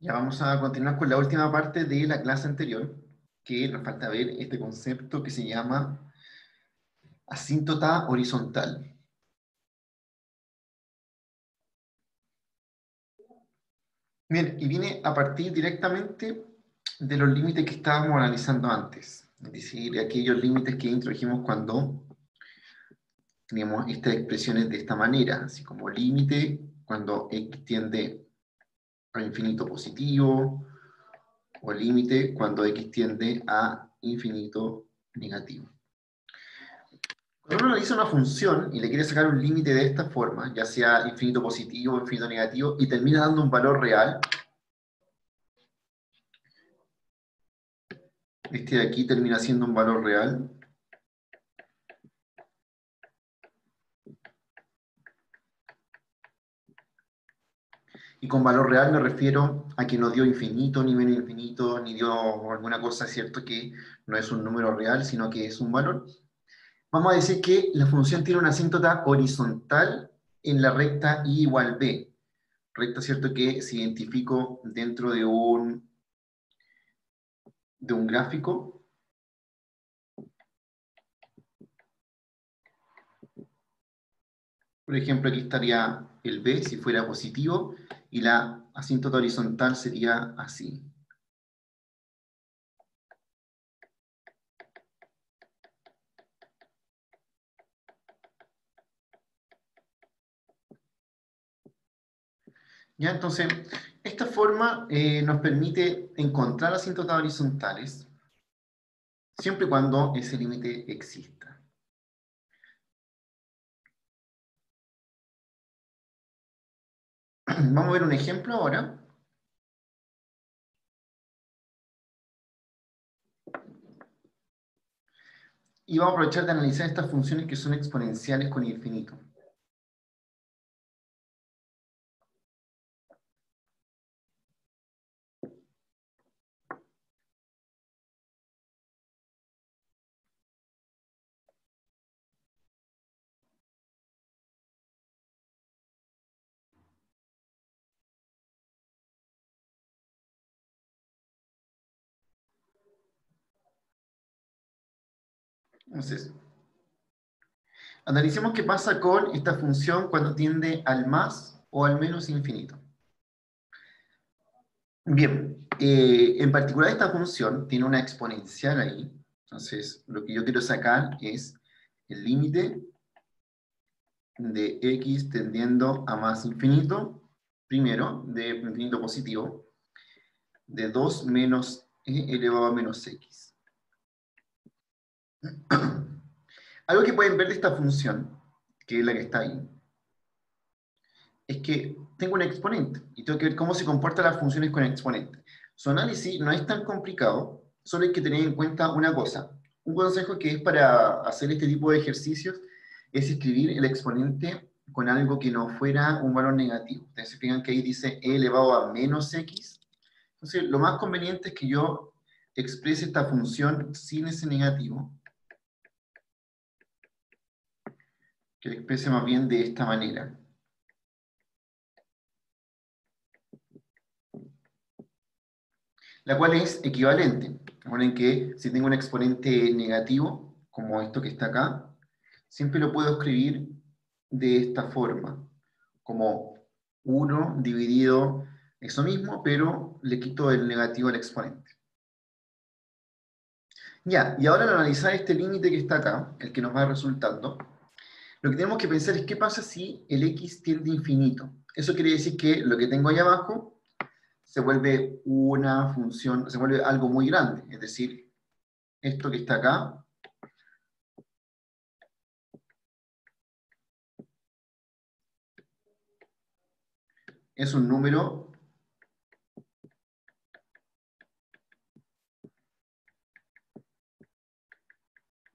Ya vamos a continuar con la última parte de la clase anterior, que nos falta ver este concepto que se llama asíntota horizontal. Bien, y viene a partir directamente de los límites que estábamos analizando antes, es decir, de aquellos límites que introdujimos cuando teníamos estas expresiones de esta manera, así como límite cuando x tiende a infinito positivo, o límite cuando x tiende a infinito negativo. Cuando uno analiza una función y le quiere sacar un límite de esta forma, ya sea infinito positivo o infinito negativo, y termina dando un valor real, este de aquí termina siendo un valor real, y con valor real me refiero a que no dio infinito, ni menos infinito, ni dio alguna cosa, ¿cierto? Que no es un número real, sino que es un valor. Vamos a decir que la función tiene una asíntota horizontal en la recta y igual b. Recta, ¿cierto? Que se identifico dentro de un gráfico. Por ejemplo, aquí estaría el b si fuera positivo, y la asíntota horizontal sería así. ¿Ya? Entonces, esta forma nos permite encontrar asíntotas horizontales siempre y cuando ese límite exista. Vamos a ver un ejemplo ahora. Y vamos a aprovechar de analizar estas funciones que son exponenciales con infinito. Entonces, analicemos qué pasa con esta función cuando tiende al más o al menos infinito. Bien, en particular esta función tiene una exponencial ahí. Entonces, lo que yo quiero sacar es el límite de x tendiendo a más infinito, primero, de infinito positivo, de 2 menos e elevado a menos x. Algo que pueden ver de esta función, que es la que está ahí, es que tengo un exponente y tengo que ver cómo se comportan las funciones con exponente. Su análisis no es tan complicado, solo hay que tener en cuenta una cosa. Un consejo que es para hacer este tipo de ejercicios es escribir el exponente con algo que no fuera un valor negativo. Ustedes se fijan que ahí dice e elevado a menos x. Entonces, lo más conveniente es que yo exprese esta función sin ese negativo, que la exprese más bien de esta manera. La cual es equivalente. Recuerden que si tengo un exponente negativo, como esto que está acá, siempre lo puedo escribir de esta forma, como 1 dividido eso mismo, pero le quito el negativo al exponente. Ya, y ahora al analizar este límite que está acá, el que nos va resultando, lo que tenemos que pensar es qué pasa si el x tiende a infinito. Eso quiere decir que lo que tengo ahí abajo se vuelve una función, se vuelve algo muy grande, es decir, esto que está acá es un número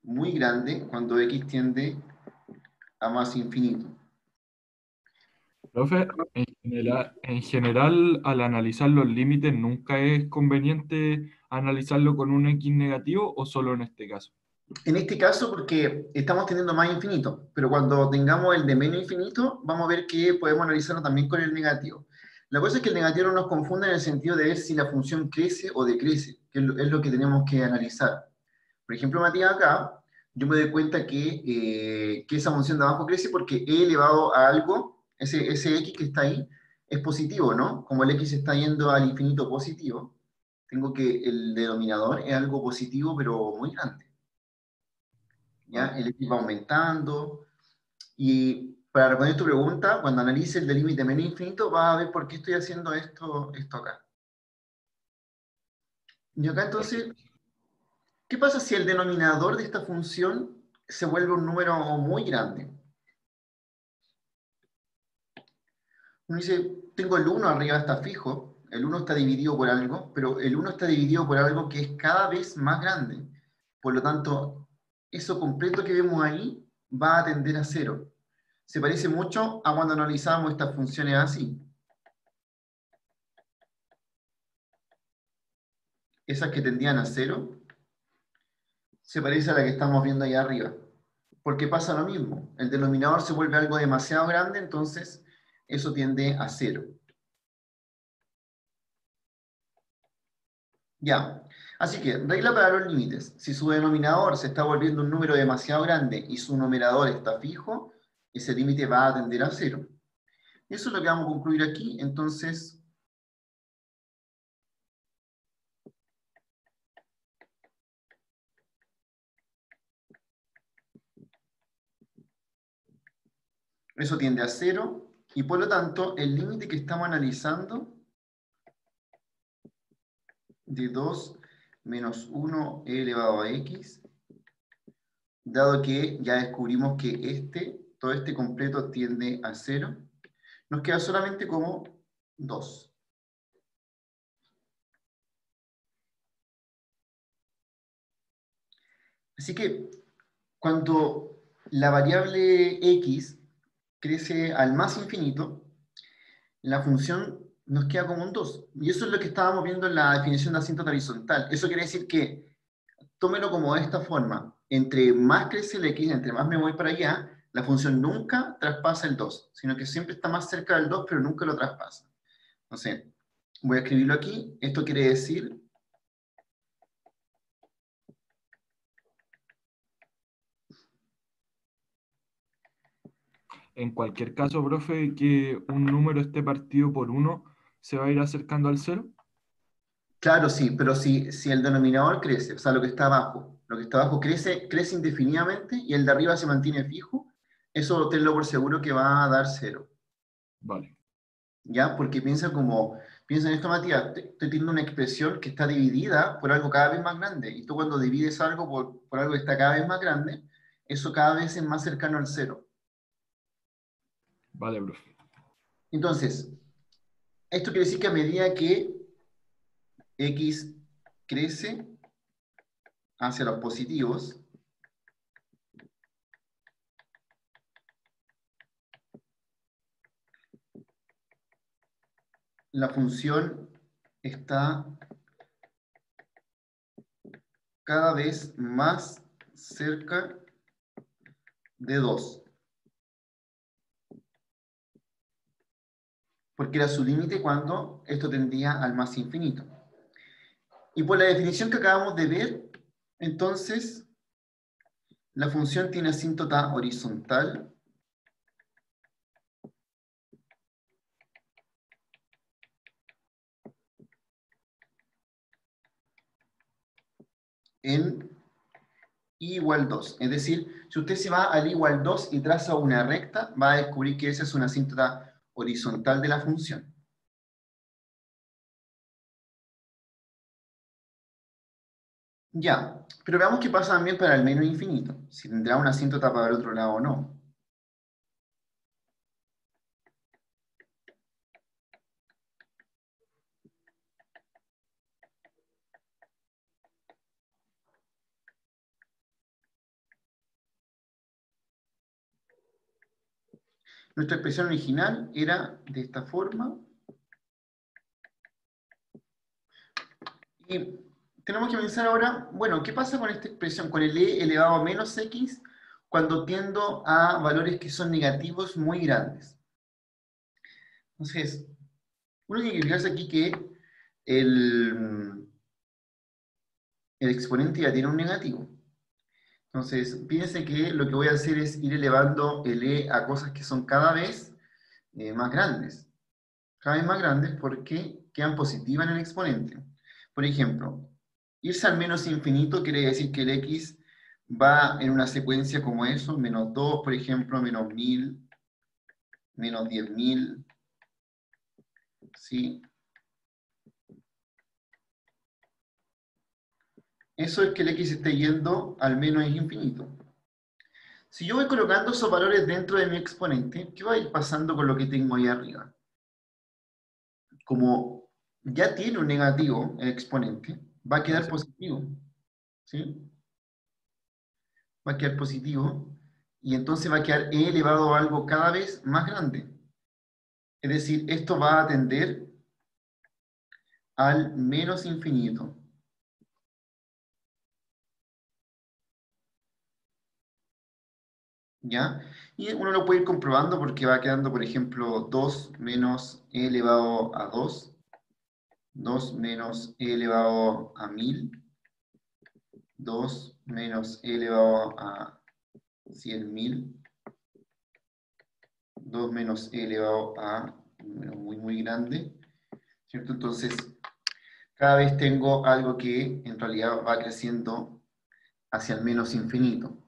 muy grande cuando x tiende a más infinito. Profe, en general, al analizar los límites, ¿nunca es conveniente analizarlo con un X negativo o solo en este caso? En este caso, porque estamos teniendo más infinito, pero cuando tengamos el de menos infinito, vamos a ver que podemos analizarlo también con el negativo. La cosa es que el negativo no nos confunde en el sentido de ver si la función crece o decrece, que es lo que tenemos que analizar. Por ejemplo, Matías, acá, yo me doy cuenta que esa función de abajo crece porque e elevado a algo, ese x que está ahí, es positivo, ¿no? Como el x está yendo al infinito positivo, tengo que el denominador es algo positivo, pero muy grande. ¿Ya? Vale. El x va aumentando. Y para responder tu pregunta, cuando analices el de límite menos infinito, vas a ver por qué estoy haciendo esto acá. Y acá entonces, Perfecto. ¿qué pasa si el denominador de esta función se vuelve un número muy grande? Uno dice, tengo el 1 arriba, está fijo, el 1 está dividido por algo, pero el 1 está dividido por algo que es cada vez más grande. Por lo tanto, eso completo que vemos ahí va a tender a cero. Se parece mucho a cuando analizamos estas funciones así. Esas que tendían a cero, se parece a la que estamos viendo ahí arriba. Porque pasa lo mismo. El denominador se vuelve algo demasiado grande, entonces eso tiende a cero. Ya. Así que, regla para los límites. Si su denominador se está volviendo un número demasiado grande y su numerador está fijo, ese límite va a tender a cero. Eso es lo que vamos a concluir aquí. Entonces, eso tiende a cero y por lo tanto, el límite que estamos analizando de 2 menos 1 elevado a x, dado que ya descubrimos que todo este completo tiende a cero, nos queda solamente como 2. Así que cuando la variable x crece al más infinito, la función nos queda como un 2. Y eso es lo que estábamos viendo en la definición de asíntota horizontal. Eso quiere decir que, tómelo como de esta forma, entre más crece el x, entre más me voy para allá, la función nunca traspasa el 2, sino que siempre está más cerca del 2, pero nunca lo traspasa. Entonces, voy a escribirlo aquí. Esto quiere decir En cualquier caso, profe, que un número esté partido por uno, ¿se va a ir acercando al cero? claro, sí, pero si el denominador crece, o sea, lo que está abajo crece indefinidamente y el de arriba se mantiene fijo, eso tenlo por seguro que va a dar cero, Vale. ¿ya? Porque piensa en esto, Matías, estoy teniendo una expresión que está dividida por algo cada vez más grande, y tú cuando divides algo por algo que está cada vez más grande, eso cada vez es más cercano al cero. Vale, profe. Entonces, esto quiere decir que a medida que x crece hacia los positivos, la función está cada vez más cerca de 2, porque era su límite cuando esto tendía al más infinito. Y por la definición que acabamos de ver, entonces, la función tiene asíntota horizontal en i igual 2. Es decir, si usted se va al i igual 2 y traza una recta, va a descubrir que esa es una asíntota horizontal de la función. Ya, pero veamos qué pasa también para el menos infinito, si tendrá una asíntota para el otro lado o no. Nuestra expresión original era de esta forma. Y tenemos que pensar ahora, bueno, ¿qué pasa con esta expresión, con el e elevado a menos x, cuando tiendo a valores que son negativos muy grandes? Entonces, Uno tiene que fijarse aquí que el, el exponente ya tiene un negativo. Entonces, piense que lo que voy a hacer es ir elevando el e a cosas que son cada vez más grandes. Cada vez más grandes porque quedan positivas en el exponente. Por ejemplo, irse al menos infinito quiere decir que el x va en una secuencia como eso, menos 2, por ejemplo, menos 1000, menos 10.000, ¿sí? Eso es que el x esté yendo al menos infinito. Si yo voy colocando esos valores dentro de mi exponente, ¿qué va a ir pasando con lo que tengo ahí arriba? Como ya tiene un negativo el exponente, va a quedar Gracias. positivo, ¿sí? Va a quedar positivo y entonces va a quedar e elevado a algo cada vez más grande. Es decir, esto va a tender al menos infinito. ¿Ya? Y uno lo puede ir comprobando porque va quedando, por ejemplo, 2 menos e elevado a 2, 2 menos e elevado a 1000, 2 menos e elevado a 100.000, 2 menos e elevado a un número muy, muy grande, ¿cierto? Entonces, cada vez tengo algo que en realidad va creciendo hacia el menos infinito.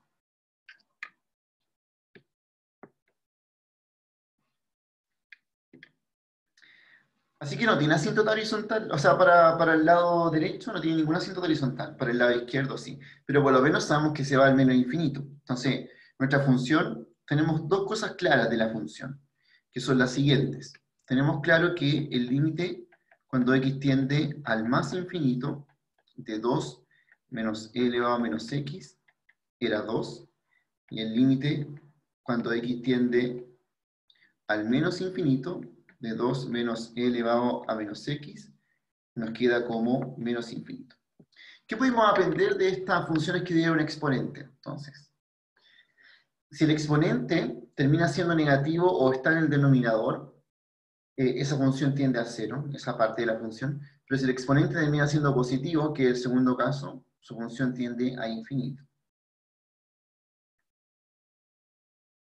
Así que no tiene asíntota horizontal, o sea, para el lado derecho no tiene ninguna asíntota horizontal, para el lado izquierdo sí, pero por lo menos sabemos que se va al menos infinito. Entonces, nuestra función, tenemos dos cosas claras de la función, que son las siguientes. Tenemos claro que el límite, cuando x tiende al más infinito, de 2 menos e elevado a menos x, era 2, y el límite, cuando x tiende al menos infinito, de 2 menos e elevado a menos x, nos queda como menos infinito. ¿Qué podemos aprender de estas funciones que tienen un exponente? Entonces, si el exponente termina siendo negativo o está en el denominador, esa función tiende a cero, esa parte de la función, pero si el exponente termina siendo positivo, que es el segundo caso, su función tiende a infinito.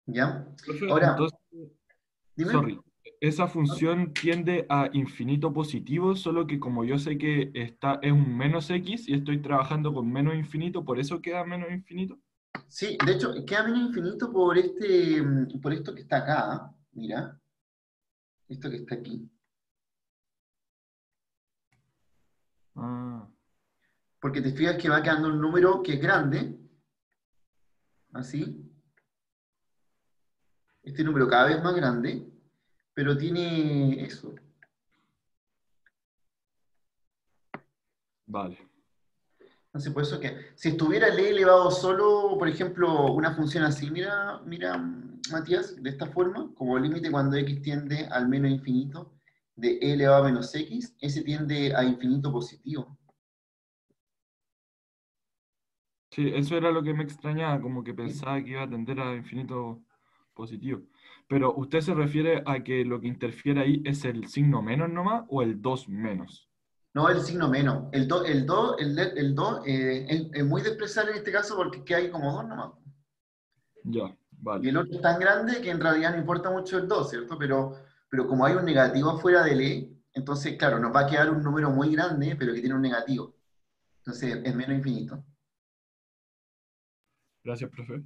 ¿Ya? Profe, Ahora, entonces, dime. sorry, esa función tiende a infinito positivo, solo que como yo sé que es un menos x y estoy trabajando con menos infinito, por eso queda menos infinito. Sí, de hecho, queda menos infinito por esto que está acá, mira, esto que está aquí. Ah, Porque te fijas que va quedando un número que es grande, así, este número cada vez más grande, pero tiene eso. vale. Entonces, por eso que, si estuviera el e elevado solo, por ejemplo, una función así, mira, mira, Matías, de esta forma, como límite cuando x tiende al menos infinito, de e elevado a menos x, ese tiende a infinito positivo. Sí, eso era lo que me extrañaba, como que pensaba que iba a tender a infinito positivo. Pero ¿usted se refiere a que lo que interfiere ahí es el signo menos nomás o el 2 menos? No el signo menos. El 2 es muy despreciable en este caso porque que hay como dos nomás. Ya, Y vale. el otro es tan grande que en realidad no importa mucho el 2, ¿cierto? Pero como hay un negativo afuera del E, entonces, claro, nos va a quedar un número muy grande, pero que tiene un negativo. Entonces, es menos infinito. Gracias, profe.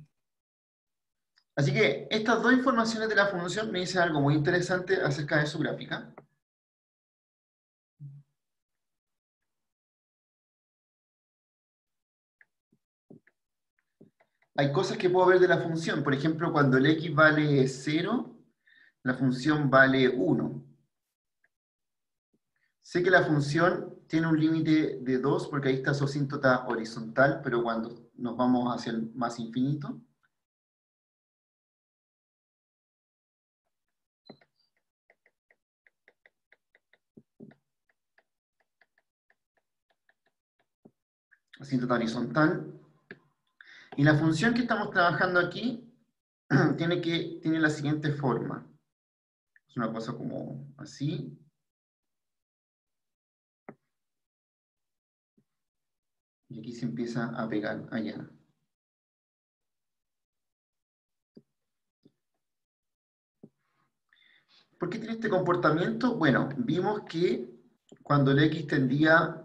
Así que estas dos informaciones de la función me dicen algo muy interesante acerca de su gráfica. Hay cosas que puedo ver de la función. Por ejemplo, cuando el x vale 0, la función vale 1. Sé que la función tiene un límite de 2 porque ahí está su asíntota horizontal, pero cuando nos vamos hacia el más infinito, asíntota horizontal. Y la función que estamos trabajando aquí tiene la siguiente forma. Es una cosa como así. Y aquí se empieza a pegar allá. ¿Por qué tiene este comportamiento? Bueno, vimos que cuando el x tendía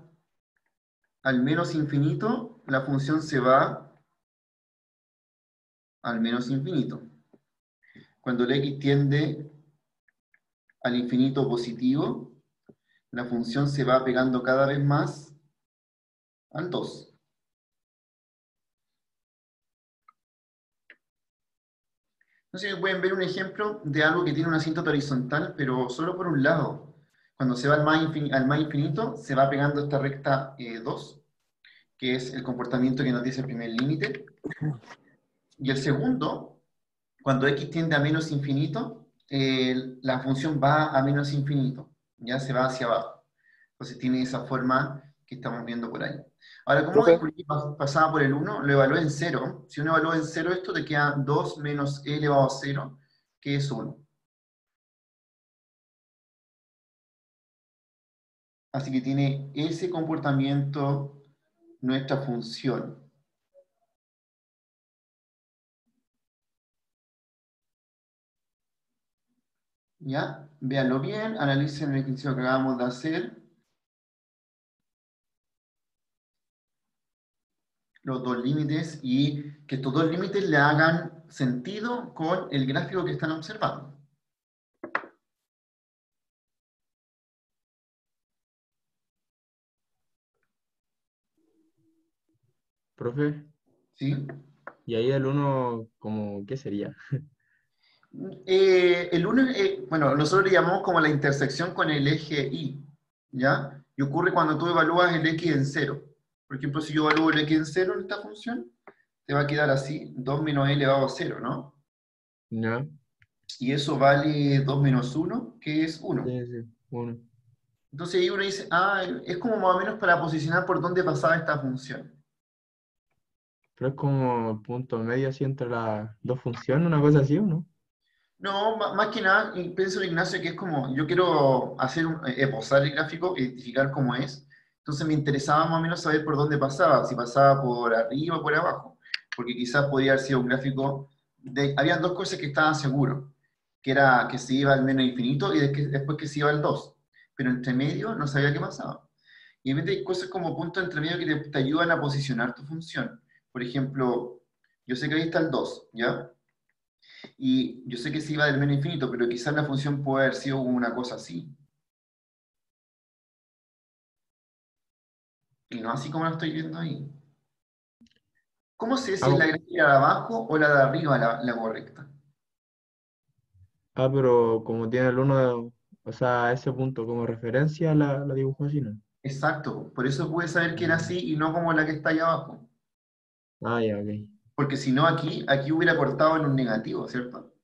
al menos infinito, la función se va al menos infinito. Cuando el x tiende al infinito positivo, la función se va pegando cada vez más al 2. Entonces pueden ver un ejemplo de algo que tiene una asíntota horizontal, pero solo por un lado. Cuando se va al más infinito, se va pegando esta recta 2, que es el comportamiento que nos dice el primer límite. Y el segundo, cuando x tiende a menos infinito, la función va a menos infinito, ya se va hacia abajo. Entonces tiene esa forma que estamos viendo por ahí. Ahora, ¿cómo Profe, descubrí que pasaba por el 1? Lo evalué en 0. Si uno evalúa en 0 esto, te queda 2 menos e elevado a 0, que es 1. Así que tiene ese comportamiento nuestra función. ¿Ya? Véanlo bien, analicen el ejercicio que acabamos de hacer. Los dos límites y que estos dos límites le hagan sentido con el gráfico que están observando. profe, ¿Sí? y ahí el uno, como, ¿qué sería? El 1, bueno, nosotros le llamamos como la intersección con el eje Y, ¿ya? Y ocurre cuando tú evalúas el x en 0. Por ejemplo, si yo evalúo el x en 0 en esta función, te va a quedar así, 2 menos e elevado a 0, ¿no? ¿Ya? Y eso vale 2 menos 1, que es 1. Sí, sí, uno. Entonces ahí uno dice, ah, es como más o menos para posicionar por dónde pasaba esta función. Pero es como el punto medio así entre las dos funciones, una cosa así, ¿o no? No, más que nada, y pienso, Ignacio, que es como, yo quiero hacer posar el gráfico, identificar cómo es. Entonces me interesaba más o menos saber por dónde pasaba, si pasaba por arriba o por abajo. Porque quizás podría haber sido un gráfico habían dos cosas que estaban seguros, que era que se iba al menos infinito y después que se iba al 2. Pero entre medio no sabía qué pasaba. Y de repente hay cosas como puntos entre medio que te ayudan a posicionar tu función. Por ejemplo, yo sé que ahí está el 2, ¿ya? Y yo sé que se iba del menos infinito, pero quizás la función puede haber sido una cosa así. Y no así como la estoy viendo ahí. ¿Cómo sé si es Ah, la gráfica de abajo o la de arriba la correcta? pero como tiene el uno, o sea, ese punto como referencia, la dibujo así, ¿no? Exacto, por eso pude saber que era Mm. así y no como la que está ahí abajo. Ah, ya, ok. Porque si no, aquí hubiera cortado en un negativo, ¿cierto?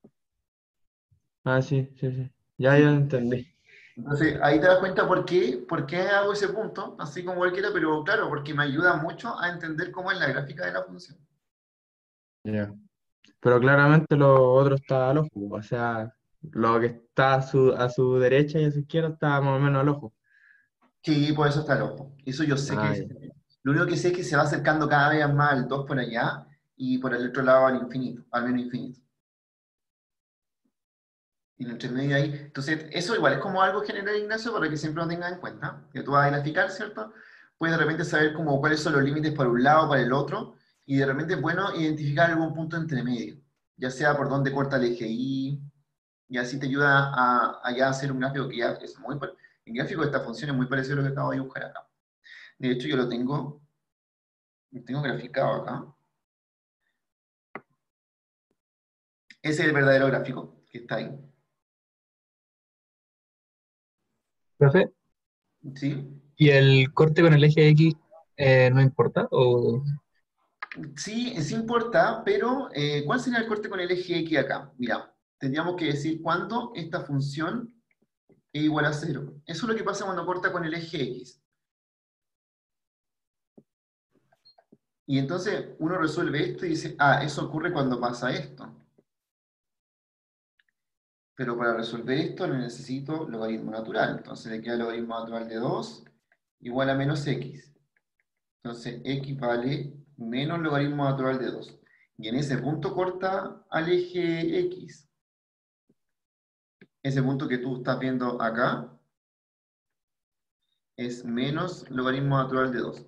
Ah, sí, sí, sí. Ya, Sí. ya entendí. Entonces, ahí te das cuenta por qué hago ese punto, así como cualquiera, pero claro, porque me ayuda mucho a entender cómo es la gráfica de la función. Ya. Pero claramente lo otro está al ojo, o sea, lo que está a su derecha y a su izquierda está más o menos al ojo. Sí, por eso está el ojo. Eso yo sé que Ah, es. ya. Lo único que sé es que se va acercando cada vez más al 2 por allá y por el otro lado al infinito, al menos infinito. Y en el intermedio ahí. Entonces, eso igual es como algo general, Ignacio, para que siempre lo tengas en cuenta. Que tú vas a graficar, ¿cierto? Puedes de repente saber como cuáles son los límites para un lado, para el otro, y de repente es bueno identificar algún punto entre medio, ya sea por dónde corta el eje Y, y así te ayuda a ya hacer un gráfico que ya es muy. El gráfico de esta función es muy parecido a lo que acabo de dibujar acá. De hecho, yo lo tengo graficado acá. Ese es el verdadero gráfico que está ahí. Profe, ¿Sí? ¿y el corte con el eje X no importa? ¿O Sí, sí importa, pero ¿cuál sería el corte con el eje X acá? Mira, tendríamos que decir cuándo esta función es igual a 0. Eso es lo que pasa cuando corta con el eje X. Y entonces uno resuelve esto y dice, ah, eso ocurre cuando pasa esto. Pero para resolver esto necesito logaritmo natural. Entonces le queda el logaritmo natural de 2 igual a menos x. Entonces, x vale menos logaritmo natural de 2. Y en ese punto corta al eje x. Ese punto que tú estás viendo acá es menos logaritmo natural de 2.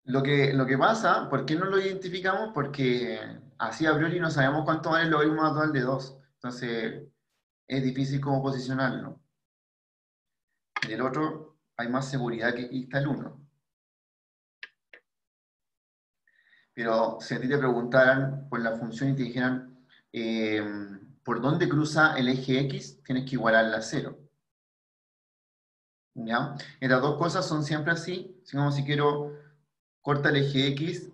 Lo que pasa, ¿por qué no lo identificamos? Porque así a priori no sabemos cuánto vale el logaritmo natural de 2. Entonces, es difícil cómo posicionarlo. Del otro, hay más seguridad que aquí está el 1. Pero si a ti te preguntaran por la función y te dijeran eh, por dónde cruza el eje X, tienes que igualarla a 0. ¿Ya? Estas dos cosas son siempre así. Como si quiero corta el eje X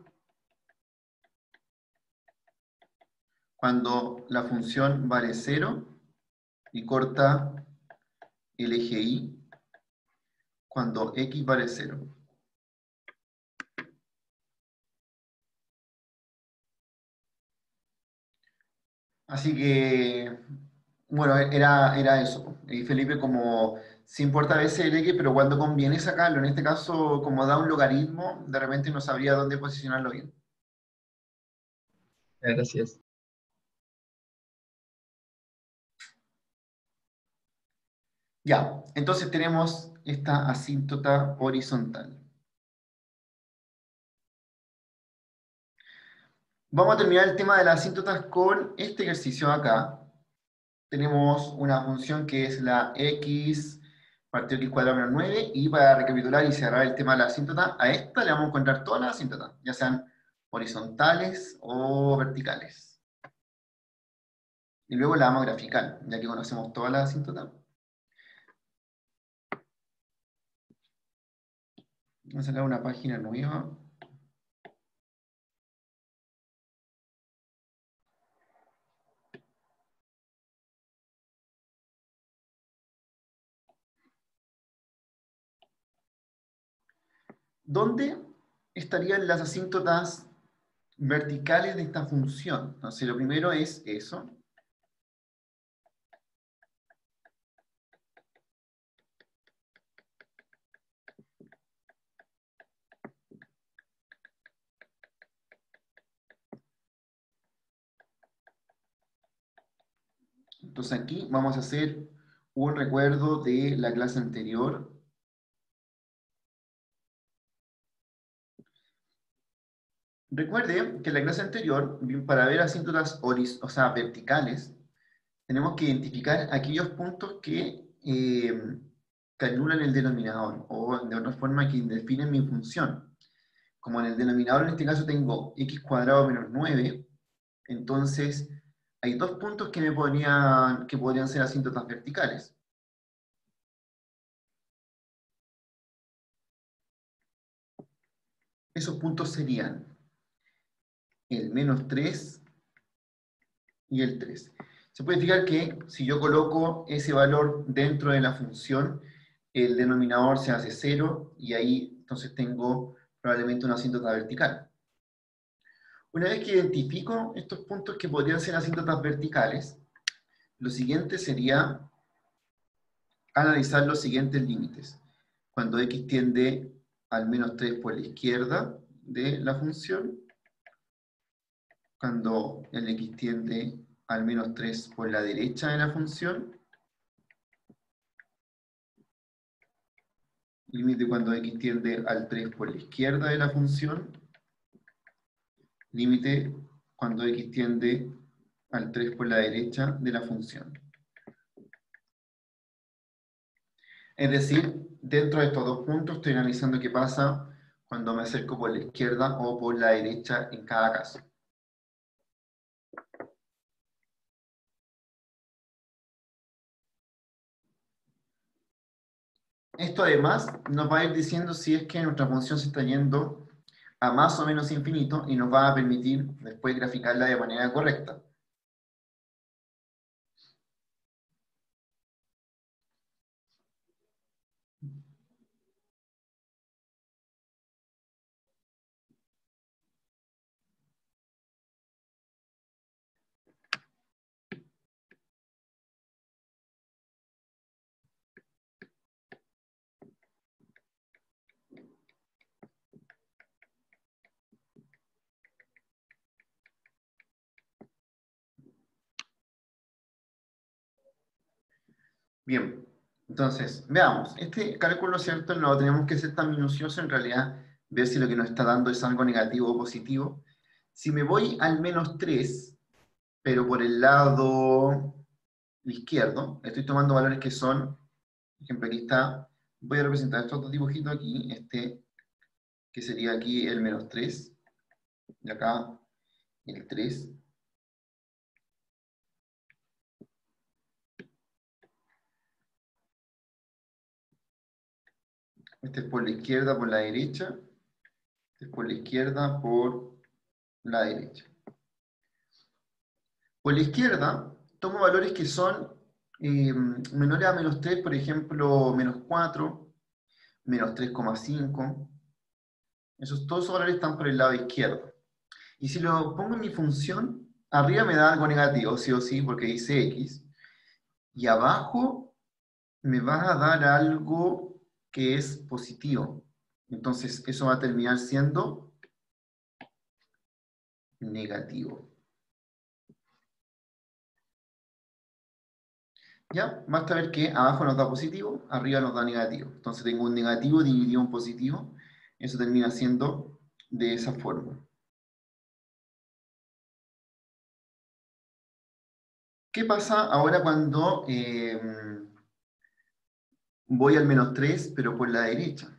cuando la función vale 0 y corta el eje Y cuando X vale 0. Así que, bueno, era eso. Y Felipe, como sí importa a veces el X, pero cuando conviene sacarlo, en este caso, como da un logaritmo, de repente no sabría dónde posicionarlo bien. Gracias. Ya, entonces tenemos esta asíntota horizontal. Vamos a terminar el tema de las asíntotas con este ejercicio acá. Tenemos una función que es la x partido x cuadrado menos 9, y para recapitular y cerrar el tema de la asíntota, a esta le vamos a encontrar todas las asíntotas, ya sean horizontales o verticales. Y luego la vamos a graficar, ya que conocemos todas las asíntotas. Vamos a sacar una página nueva. ¿Dónde estarían las asíntotas verticales de esta función? Entonces, lo primero es eso. Entonces, aquí vamos a hacer un recuerdo de la clase anterior. Recuerde que en la clase anterior, para ver asíntotas verticales, tenemos que identificar aquellos puntos que anulan el denominador, o de otra forma que definen mi función. Como en el denominador en este caso tengo x cuadrado menos 9, entonces hay dos puntos que podrían ser asíntotas verticales. Esos puntos serían el menos 3 y el 3. Se puede fijar que si yo coloco ese valor dentro de la función, el denominador se hace 0 y ahí entonces tengo probablemente una asíntota vertical. Una vez que identifico estos puntos que podrían ser asíntotas verticales, lo siguiente sería analizar los siguientes límites. Cuando x tiende al menos 3 por la izquierda de la función, cuando el x tiende al menos 3 por la derecha de la función, límite cuando x tiende al 3 por la izquierda de la función, límite cuando x tiende al 3 por la derecha de la función. Es decir, dentro de estos dos puntos estoy analizando qué pasa cuando me acerco por la izquierda o por la derecha en cada caso. Esto además nos va a ir diciendo si es que nuestra función se está yendo a más o menos infinito y nos va a permitir después graficarla de manera correcta. Bien, entonces, veamos. Este cálculo, ¿cierto? No lo tenemos que ser tan minucioso, en realidad, ver si lo que nos está dando es algo negativo o positivo. Si me voy al menos 3, pero por el lado izquierdo, estoy tomando valores que son, por ejemplo, aquí está, voy a representar estos dos dibujitos aquí, este, que sería aquí el menos 3, y acá el 3. Este es por la izquierda, por la derecha. Este es por la izquierda, por la derecha. Por la izquierda, tomo valores que son menores a menos 3, por ejemplo, menos 4, menos 3,5. Todos esos valores están por el lado izquierdo. Y si lo pongo en mi función, arriba me da algo negativo, sí o sí, porque dice x. Y abajo me va a dar algo que es positivo. Entonces, eso va a terminar siendo negativo. ¿Ya? Basta ver que abajo nos da positivo, arriba nos da negativo. Entonces tengo un negativo dividido en positivo. Eso termina siendo de esa forma. ¿Qué pasa ahora cuando voy al menos 3, pero por la derecha?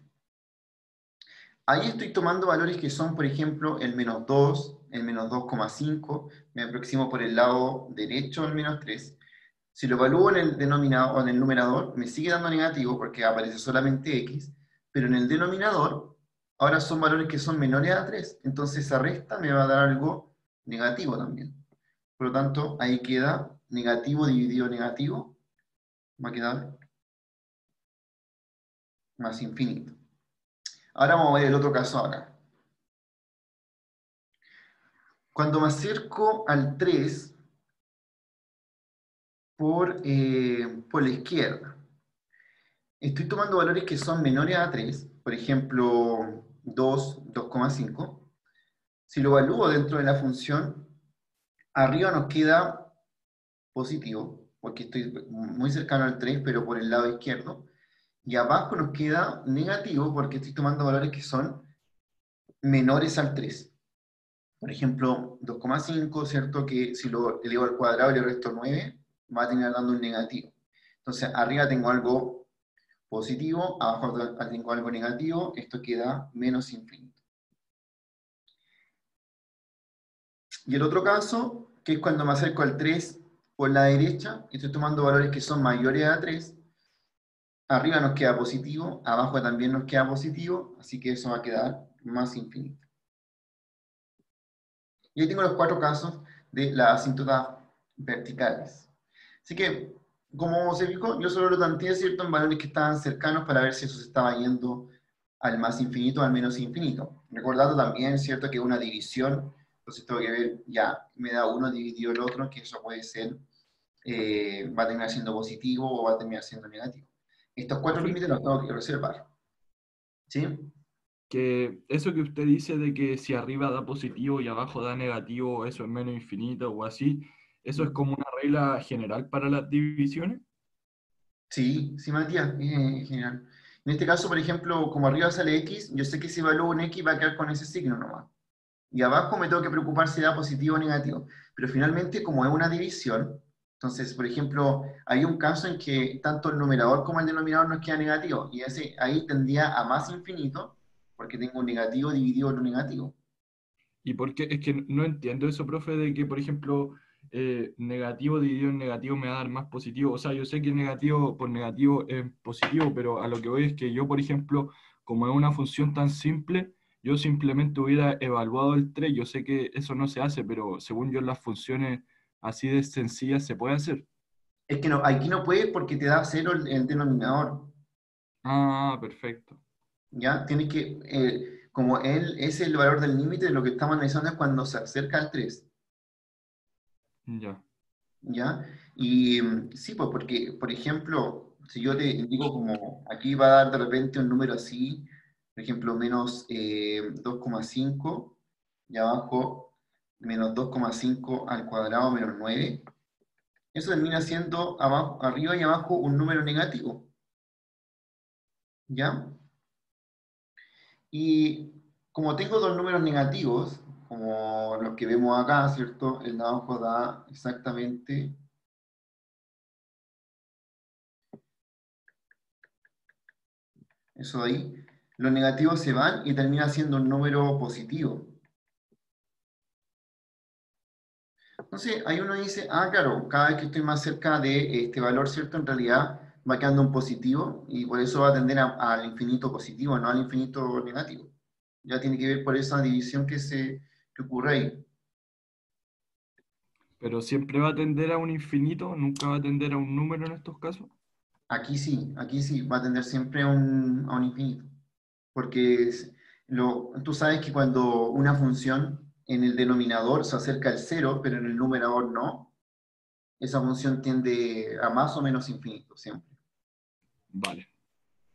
Ahí estoy tomando valores que son, por ejemplo, el menos 2, el menos 2,5. Me aproximo por el lado derecho del menos 3. Si lo evalúo en el denominador o en el numerador, me sigue dando negativo porque aparece solamente x, pero en el denominador, ahora son valores que son menores a 3. Entonces esa resta me va a dar algo negativo también. Por lo tanto, ahí queda negativo dividido negativo, va a quedar más infinito. Ahora vamos a ver el otro caso ahora. Cuando me acerco al 3 por la izquierda, estoy tomando valores que son menores a 3, por ejemplo, 2, 2,5. Si lo evalúo dentro de la función, arriba nos queda positivo, porque estoy muy cercano al 3, pero por el lado izquierdo. Y abajo nos queda negativo, porque estoy tomando valores que son menores al 3. Por ejemplo, 2,5, ¿cierto? Que si lo elevo al cuadrado y le resto 9, va a terminar dando un negativo. Entonces, arriba tengo algo positivo, abajo tengo algo negativo, esto queda menos infinito. Y el otro caso, que es cuando me acerco al 3 por la derecha, y estoy tomando valores que son mayores a 3, arriba nos queda positivo, abajo también nos queda positivo, así que eso va a quedar más infinito. Y ahí tengo los 4 casos de las asíntotas verticales. Así que, como se fijó, yo solo lo tanteé, ¿cierto?, en valores que estaban cercanos para ver si eso se estaba yendo al más infinito o al menos infinito. Recordando también, ¿cierto?, que una división, entonces tengo que ver, ya, me da uno dividido el otro, que eso puede ser, va a terminar siendo positivo o va a terminar siendo negativo. Estos 4 Profe, límites los tengo que reservar. ¿Sí? que eso que usted dice de que si arriba da positivo y abajo da negativo, eso es menos infinito o así, ¿eso es como una regla general para las divisiones? Sí, sí, Matías, genial. En este caso, por ejemplo, como arriba sale x, yo sé que si evalúo un x va a quedar con ese signo nomás. Y abajo me tengo que preocupar si da positivo o negativo. Pero finalmente, como es una división, entonces, por ejemplo, hay un caso en que tanto el numerador como el denominador nos queda negativo. Y ese ahí tendría a más infinito, porque tengo un negativo dividido en un negativo. ¿Y por qué? Es que no entiendo eso, profe, de que, por ejemplo, negativo dividido en negativo me va a dar más positivo. O sea, yo sé que negativo por negativo es positivo, pero a lo que voy es que yo, por ejemplo, como es una función tan simple, yo simplemente hubiera evaluado el 3. Yo sé que eso no se hace, pero según yo, las funciones así de sencillas se puede hacer. Es que no, aquí no puedes porque te da cero el denominador. Ah, perfecto. ¿Ya? Tienes que, como él es el valor del límite, lo que estamos analizando es cuando se acerca al 3. Ya. ¿Ya? Y sí, pues porque, por ejemplo, si yo te digo como aquí va a dar de repente un número así, por ejemplo, menos 2,5 y abajo menos 2,5 al cuadrado menos 9, eso termina siendo abajo, arriba y abajo un número negativo, ¿ya? Y como tengo dos números negativos, como los que vemos acá, ¿cierto? El de abajo da exactamente eso de ahí. Los negativos se van y termina siendo un número positivo. Entonces, ahí uno dice, ah, claro, cada vez que estoy más cerca de este valor, ¿cierto? En realidad va quedando un positivo y por eso va a tender al infinito positivo, no al infinito negativo. Ya tiene que ver por esa división que ocurre ahí. Pero siempre va a tender a un infinito, nunca va a tender a un número en estos casos. Aquí sí, va a tender siempre a un infinito. Porque tú sabes que cuando una función en el denominador se acerca al cero, pero en el numerador no, esa función tiende a más o menos infinito siempre. Vale.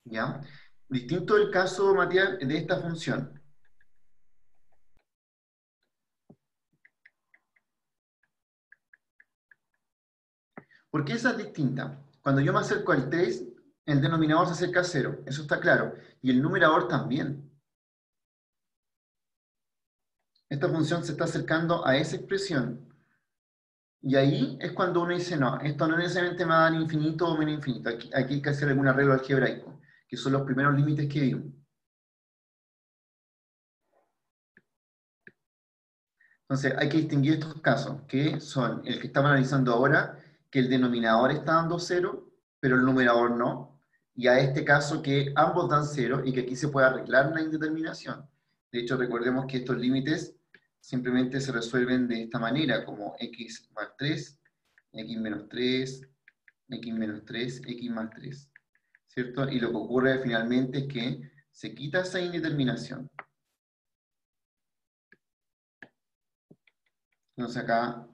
¿Ya? Distinto el caso, Matías, de esta función. ¿Por qué esa es distinta? Cuando yo me acerco al 3, el denominador se acerca a cero, eso está claro. Y el numerador también. Esta función se está acercando a esa expresión. Y ahí es cuando uno dice, no, esto no necesariamente me va a dar infinito o menos infinito. Aquí hay que hacer algún arreglo algebraico, que son los primeros límites que vimos. Entonces, hay que distinguir estos casos, que son el que estamos analizando ahora, que el denominador está dando cero, pero el numerador no. Y a este caso que ambos dan cero y que aquí se puede arreglar una indeterminación. De hecho, recordemos que estos límites simplemente se resuelven de esta manera, como x más 3, x menos 3, x menos 3, x más 3. ¿Cierto? Y lo que ocurre finalmente es que se quita esa indeterminación. Entonces acá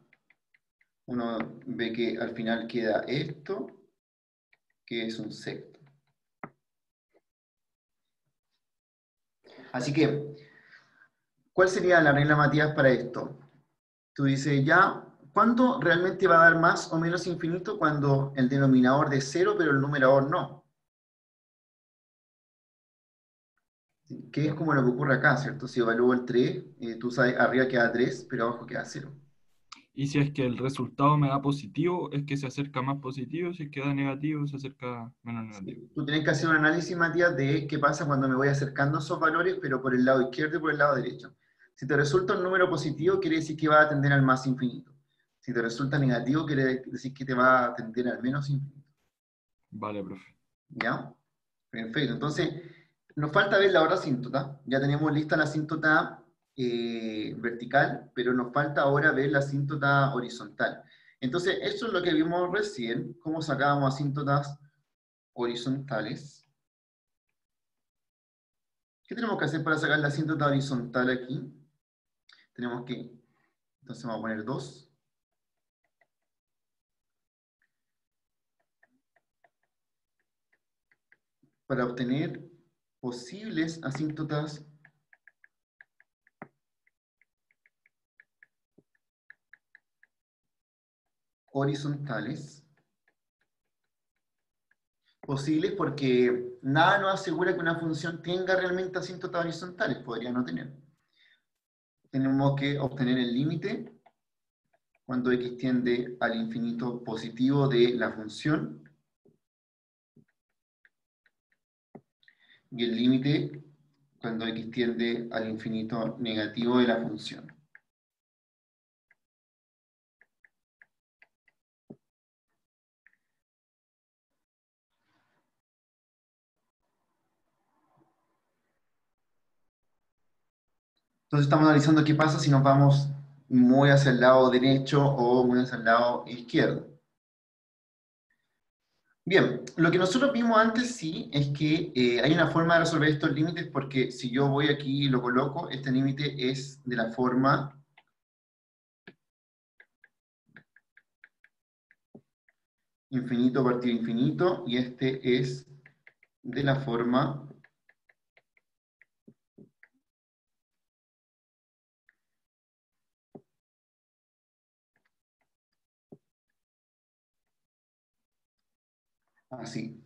uno ve que al final queda esto, que es un sexto. Así que, ¿cuál sería la regla, Matías, para esto? Tú dices, ya, ¿cuánto realmente va a dar más o menos infinito cuando el denominador de cero, pero el numerador no? Que es como lo que ocurre acá, ¿cierto? Si evalúo el 3, tú sabes, arriba queda 3, pero abajo queda cero. Y si es que el resultado me da positivo, es que se acerca más positivo, si es que da negativo, se acerca menos negativo. Sí. Tú tienes que hacer un análisis, Matías, de qué pasa cuando me voy acercando a esos valores, pero por el lado izquierdo y por el lado derecho. Si te resulta un número positivo, quiere decir que va a tender al más infinito. Si te resulta negativo, quiere decir que te va a tender al menos infinito. Vale, profe. ¿Ya? Perfecto. Entonces, nos falta ver la otra asíntota. Ya tenemos lista la asíntota vertical, pero nos falta ahora ver la asíntota horizontal. Entonces, eso es lo que vimos recién, cómo sacábamos asíntotas horizontales. ¿Qué tenemos que hacer para sacar la asíntota horizontal aquí? Tenemos que, entonces vamos a poner 2. Para obtener posibles asíntotas horizontales. Posibles porque nada nos asegura que una función tenga realmente asíntotas horizontales, podría no tener. Tenemos que obtener el límite cuando x tiende al infinito positivo de la función y el límite cuando x tiende al infinito negativo de la función. Entonces estamos analizando qué pasa si nos vamos muy hacia el lado derecho o muy hacia el lado izquierdo. Bien, lo que nosotros vimos antes sí es que hay una forma de resolver estos límites porque si yo voy aquí y lo coloco, este límite es de la forma infinito partido infinito y este es de la forma Así.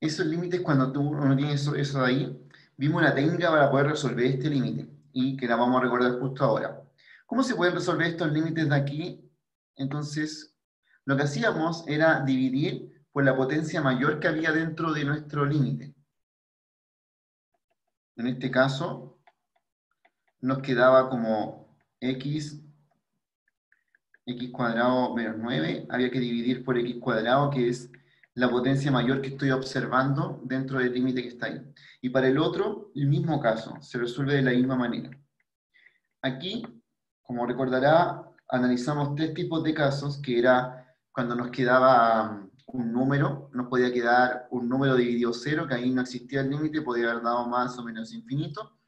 Esos límites, cuando uno tiene eso de ahí, vimos una técnica para poder resolver este límite y que la vamos a recordar justo ahora. ¿Cómo se pueden resolver estos límites de aquí? Entonces, lo que hacíamos era dividir por la potencia mayor que había dentro de nuestro límite. En este caso, nos quedaba como x cuadrado menos 9, había que dividir por x cuadrado, que es la potencia mayor que estoy observando dentro del límite que está ahí. Y para el otro, el mismo caso, se resuelve de la misma manera. Aquí, como recordará, analizamos tres tipos de casos, que era cuando nos quedaba un número, nos podía quedar un número dividido 0, que ahí no existía el límite, podía haber dado más o menos infinito,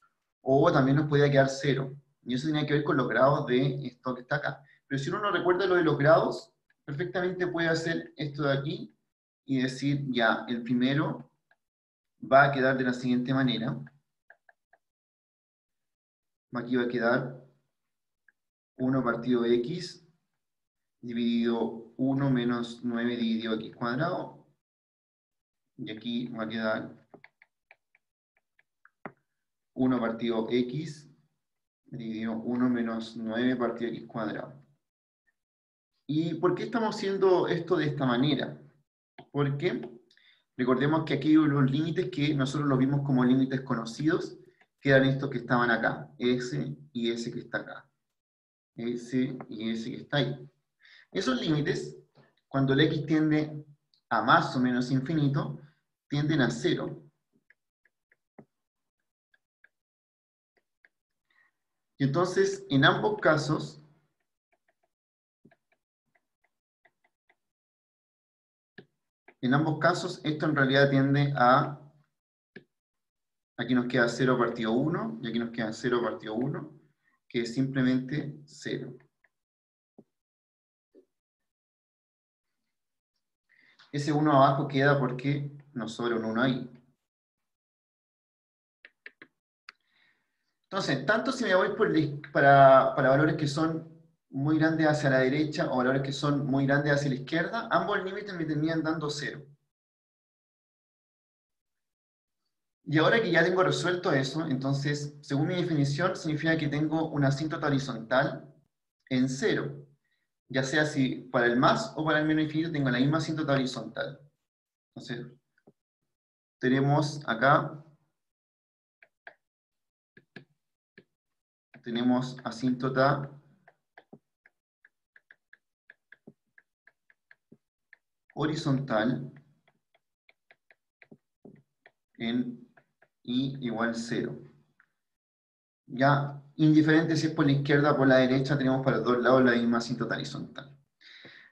o también nos podía quedar 0. Y eso tenía que ver con los grados de esto que está acá. Pero si uno no recuerda lo de los grados, perfectamente puede hacer esto de aquí y decir, ya, el primero va a quedar de la siguiente manera. Aquí va a quedar 1 partido x dividido 1 menos 9 dividido x cuadrado. Y aquí va a quedar 1 partido x dividido 1 menos 9 partido x cuadrado. ¿Y por qué estamos haciendo esto de esta manera? Porque recordemos que aquí hay unos límites que nosotros los vimos como límites conocidos, que eran estos que estaban acá, S y S que está acá. S y S que está ahí. Esos límites, cuando el X tiende a más o menos infinito, tienden a 0. Y entonces, en ambos casos, esto en realidad tiende a, aquí nos queda 0 partido 1, y aquí nos queda 0 partido 1, que es simplemente 0. Ese 1 abajo queda porque nos sobra un 1 ahí. Entonces, tanto si me voy para valores que son muy grandes hacia la derecha o valores que son muy grandes hacia la izquierda, ambos límites me terminan dando 0. Y ahora que ya tengo resuelto eso, entonces, según mi definición, significa que tengo una asíntota horizontal en 0. Ya sea si para el más o para el menos infinito tengo la misma asíntota horizontal. Entonces, tenemos acá, tenemos asíntota horizontal en i igual 0. Ya, indiferente si es por la izquierda o por la derecha, tenemos para los dos lados la misma asíntota horizontal.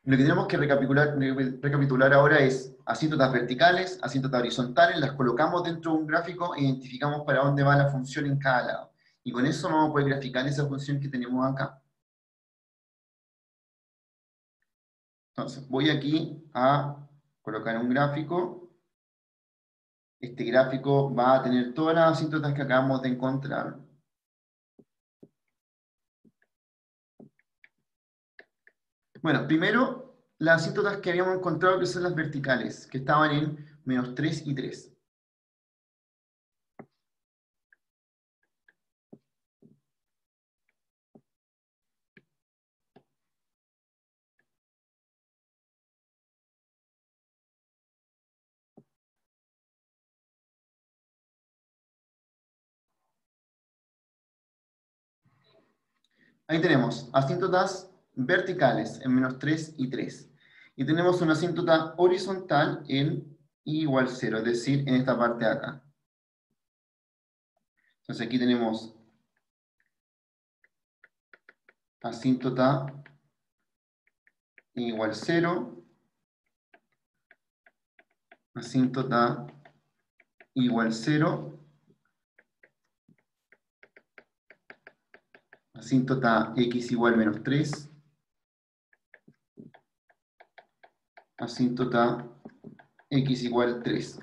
Lo que tenemos que recapitular ahora es asíntotas verticales, asíntotas horizontales, las colocamos dentro de un gráfico e identificamos para dónde va la función en cada lado. Y con eso vamos a poder graficar esa función que tenemos acá. Entonces, voy aquí a colocar un gráfico. Este gráfico va a tener todas las asíntotas que acabamos de encontrar. Bueno, primero, las asíntotas que habíamos encontrado que son las verticales, que estaban en menos 3 y 3. Ahí tenemos asíntotas verticales en menos 3 y 3. Y tenemos una asíntota horizontal en i igual 0, es decir, en esta parte de acá. Entonces aquí tenemos asíntota i igual 0, asíntota i igual 0, asíntota x igual menos 3, asíntota x igual 3.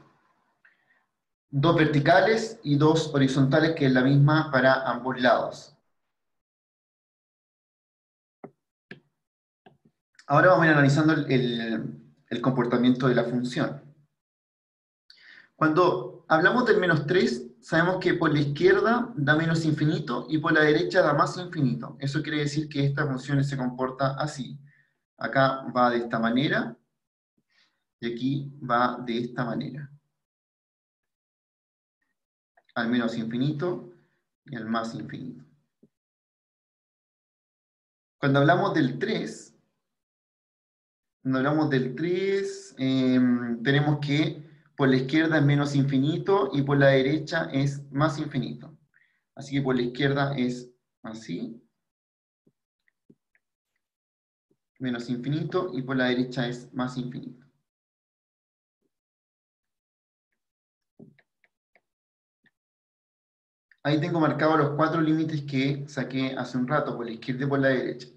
Dos verticales y dos horizontales, que es la misma para ambos lados. Ahora vamos a ir analizando el comportamiento de la función. Cuando hablamos del menos 3, sabemos que por la izquierda da menos infinito y por la derecha da más infinito. Eso quiere decir que esta función se comporta así. Acá va de esta manera y aquí va de esta manera. Al menos infinito y al más infinito. Cuando hablamos del 3, tenemos que por la izquierda es menos infinito y por la derecha es más infinito. Así que por la izquierda es así, menos infinito, y por la derecha es más infinito. Ahí tengo marcados los 4 límites que saqué hace un rato, por la izquierda y por la derecha.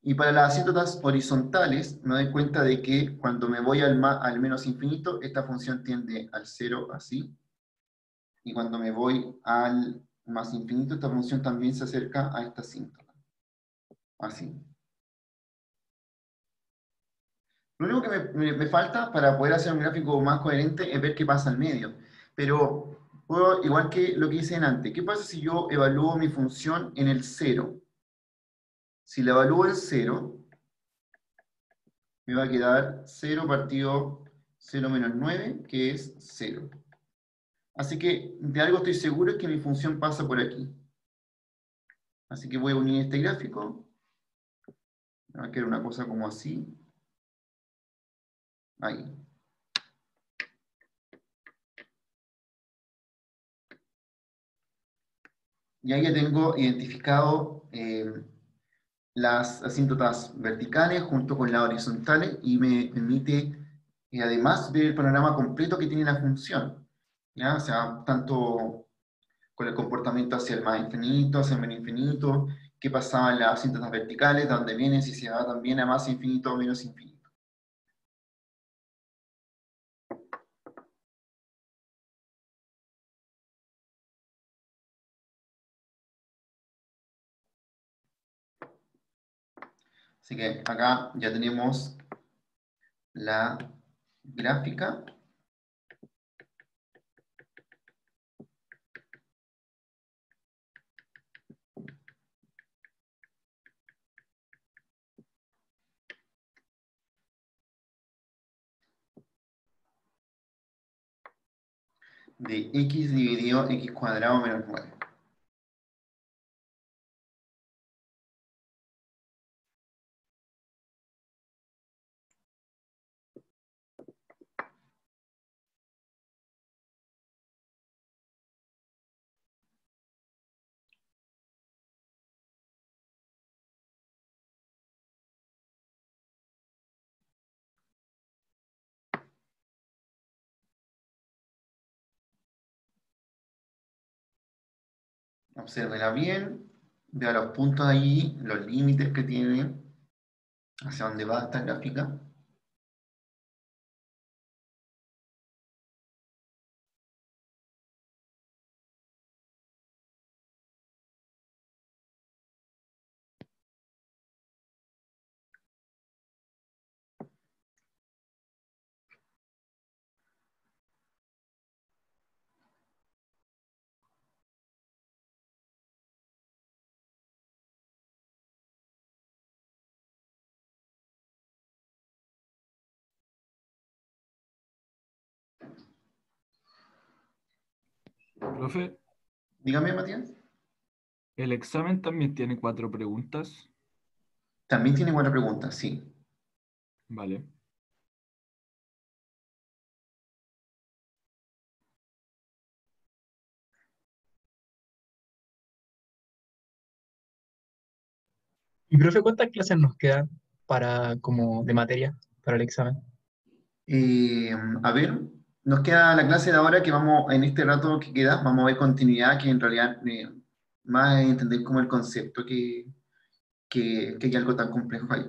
Y para las asíntotas horizontales, me doy cuenta de que cuando me voy al menos infinito, esta función tiende al 0 así. Y cuando me voy al más infinito, esta función también se acerca a esta asíntota. Así. Lo único que me falta para poder hacer un gráfico más coherente es ver qué pasa al medio. Pero, igual que lo que hice antes, ¿qué pasa si yo evalúo mi función en el 0? Si la evalúo en 0, me va a quedar 0 partido 0 menos 9, que es 0. Así que de algo estoy seguro, es que mi función pasa por aquí. Así que voy a unir este gráfico. Me va a quedar una cosa como así. Ahí. Y ahí ya tengo identificado las asíntotas verticales junto con las horizontales y me permite además ver el panorama completo que tiene la función. ¿Ya? O sea, tanto con el comportamiento hacia el más infinito, hacia el menos infinito, qué pasaba en las asíntotas verticales, de dónde viene, si se va también a más infinito o menos infinito. Así que acá ya tenemos la gráfica. De x dividido x cuadrado menos 9. Obsérvela bien, vea los puntos ahí, los límites que tiene, hacia dónde va esta gráfica. Profe, Dígame, Matías. el examen también tiene 4 preguntas. También tiene 4 preguntas, sí. Vale. Y profe, ¿cuántas clases nos quedan para como de materia para el examen? Eh, a ver, nos queda la clase de ahora que vamos, en este rato que queda, vamos a ver continuidad, que en realidad más es entender como el concepto que hay algo tan complejo ahí.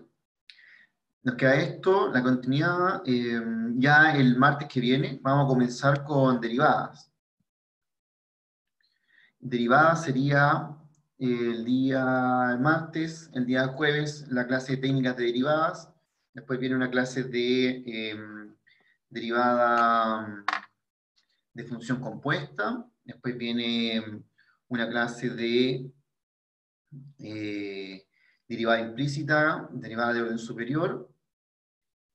Nos queda esto, la continuidad, ya el martes que viene vamos a comenzar con derivadas. Derivadas sería el día martes, el día jueves, la clase de técnicas de derivadas, Después viene una clase de derivada de función compuesta. Después viene una clase de derivada implícita, derivada de orden superior.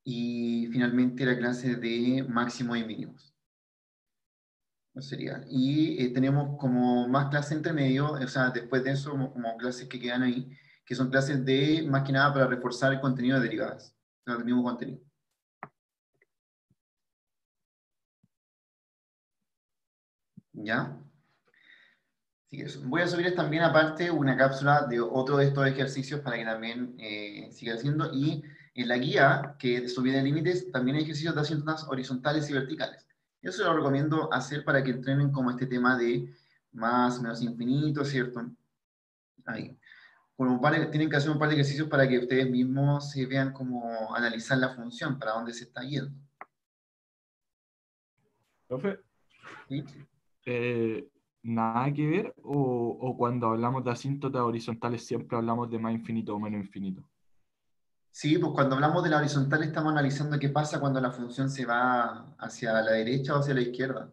Y finalmente la clase de máximos y mínimos. No sería. Y tenemos como más clases entre medio, o sea, después de eso, como clases que quedan ahí, que son clases de, más que nada, para reforzar el contenido de derivadas, o sea, el mismo contenido. ¿Ya? Así que eso. Voy a subir también aparte una cápsula de otro de estos ejercicios para que también siga haciendo. Y en la guía que subí de límites también hay ejercicios de asíntotas horizontales y verticales. Yo se lo recomiendo hacer para que entrenen como este tema de más, menos infinito, ¿cierto? Ahí. Tienen que hacer un par de ejercicios para que ustedes mismos se vean cómo analizar la función, para dónde se está yendo. Profe, ¿Sí? ¿nada que ver? ¿O cuando hablamos de asíntotas horizontales siempre hablamos de más infinito o menos infinito? Sí, pues cuando hablamos de la horizontal estamos analizando qué pasa cuando la función se va hacia la derecha o hacia la izquierda,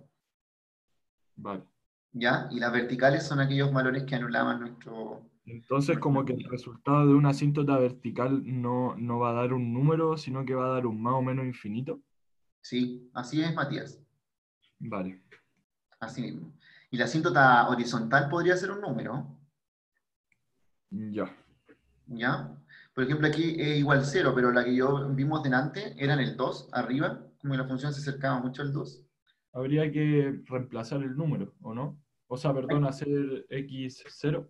Vale. ¿ya? Y las verticales son aquellos valores que anulaban nuestro... Entonces, como que el resultado de una asíntota vertical no va a dar un número, sino que va a dar un más o menos infinito. Sí, así es, Matías, Vale. así mismo. Y la asíntota horizontal podría ser un número, Ya. ¿ya? Por ejemplo, aquí es igual 0, pero la que yo vimos delante era en el 2, arriba, como la función se acercaba mucho al 2. Habría que reemplazar el número, ¿o no? O sea, perdón, hacer x0.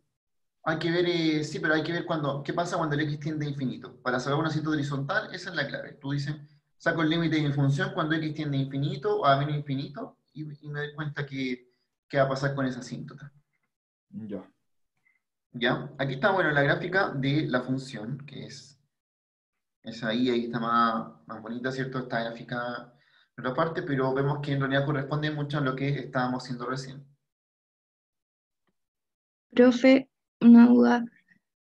Hay que ver, sí, pero hay que ver qué pasa cuando el x tiende a infinito. Para saber una asíntota horizontal, esa es la clave. Tú dices, saco el límite de mi función cuando x tiende a infinito o a menos infinito y me doy cuenta qué va a pasar con esa asíntota. Ya. ¿Ya? Aquí está, bueno, la gráfica de la función, que es ahí está más bonita, ¿cierto? Esta gráfica en otra parte, pero vemos que en realidad corresponde mucho a lo que estábamos haciendo recién. Profe, una duda.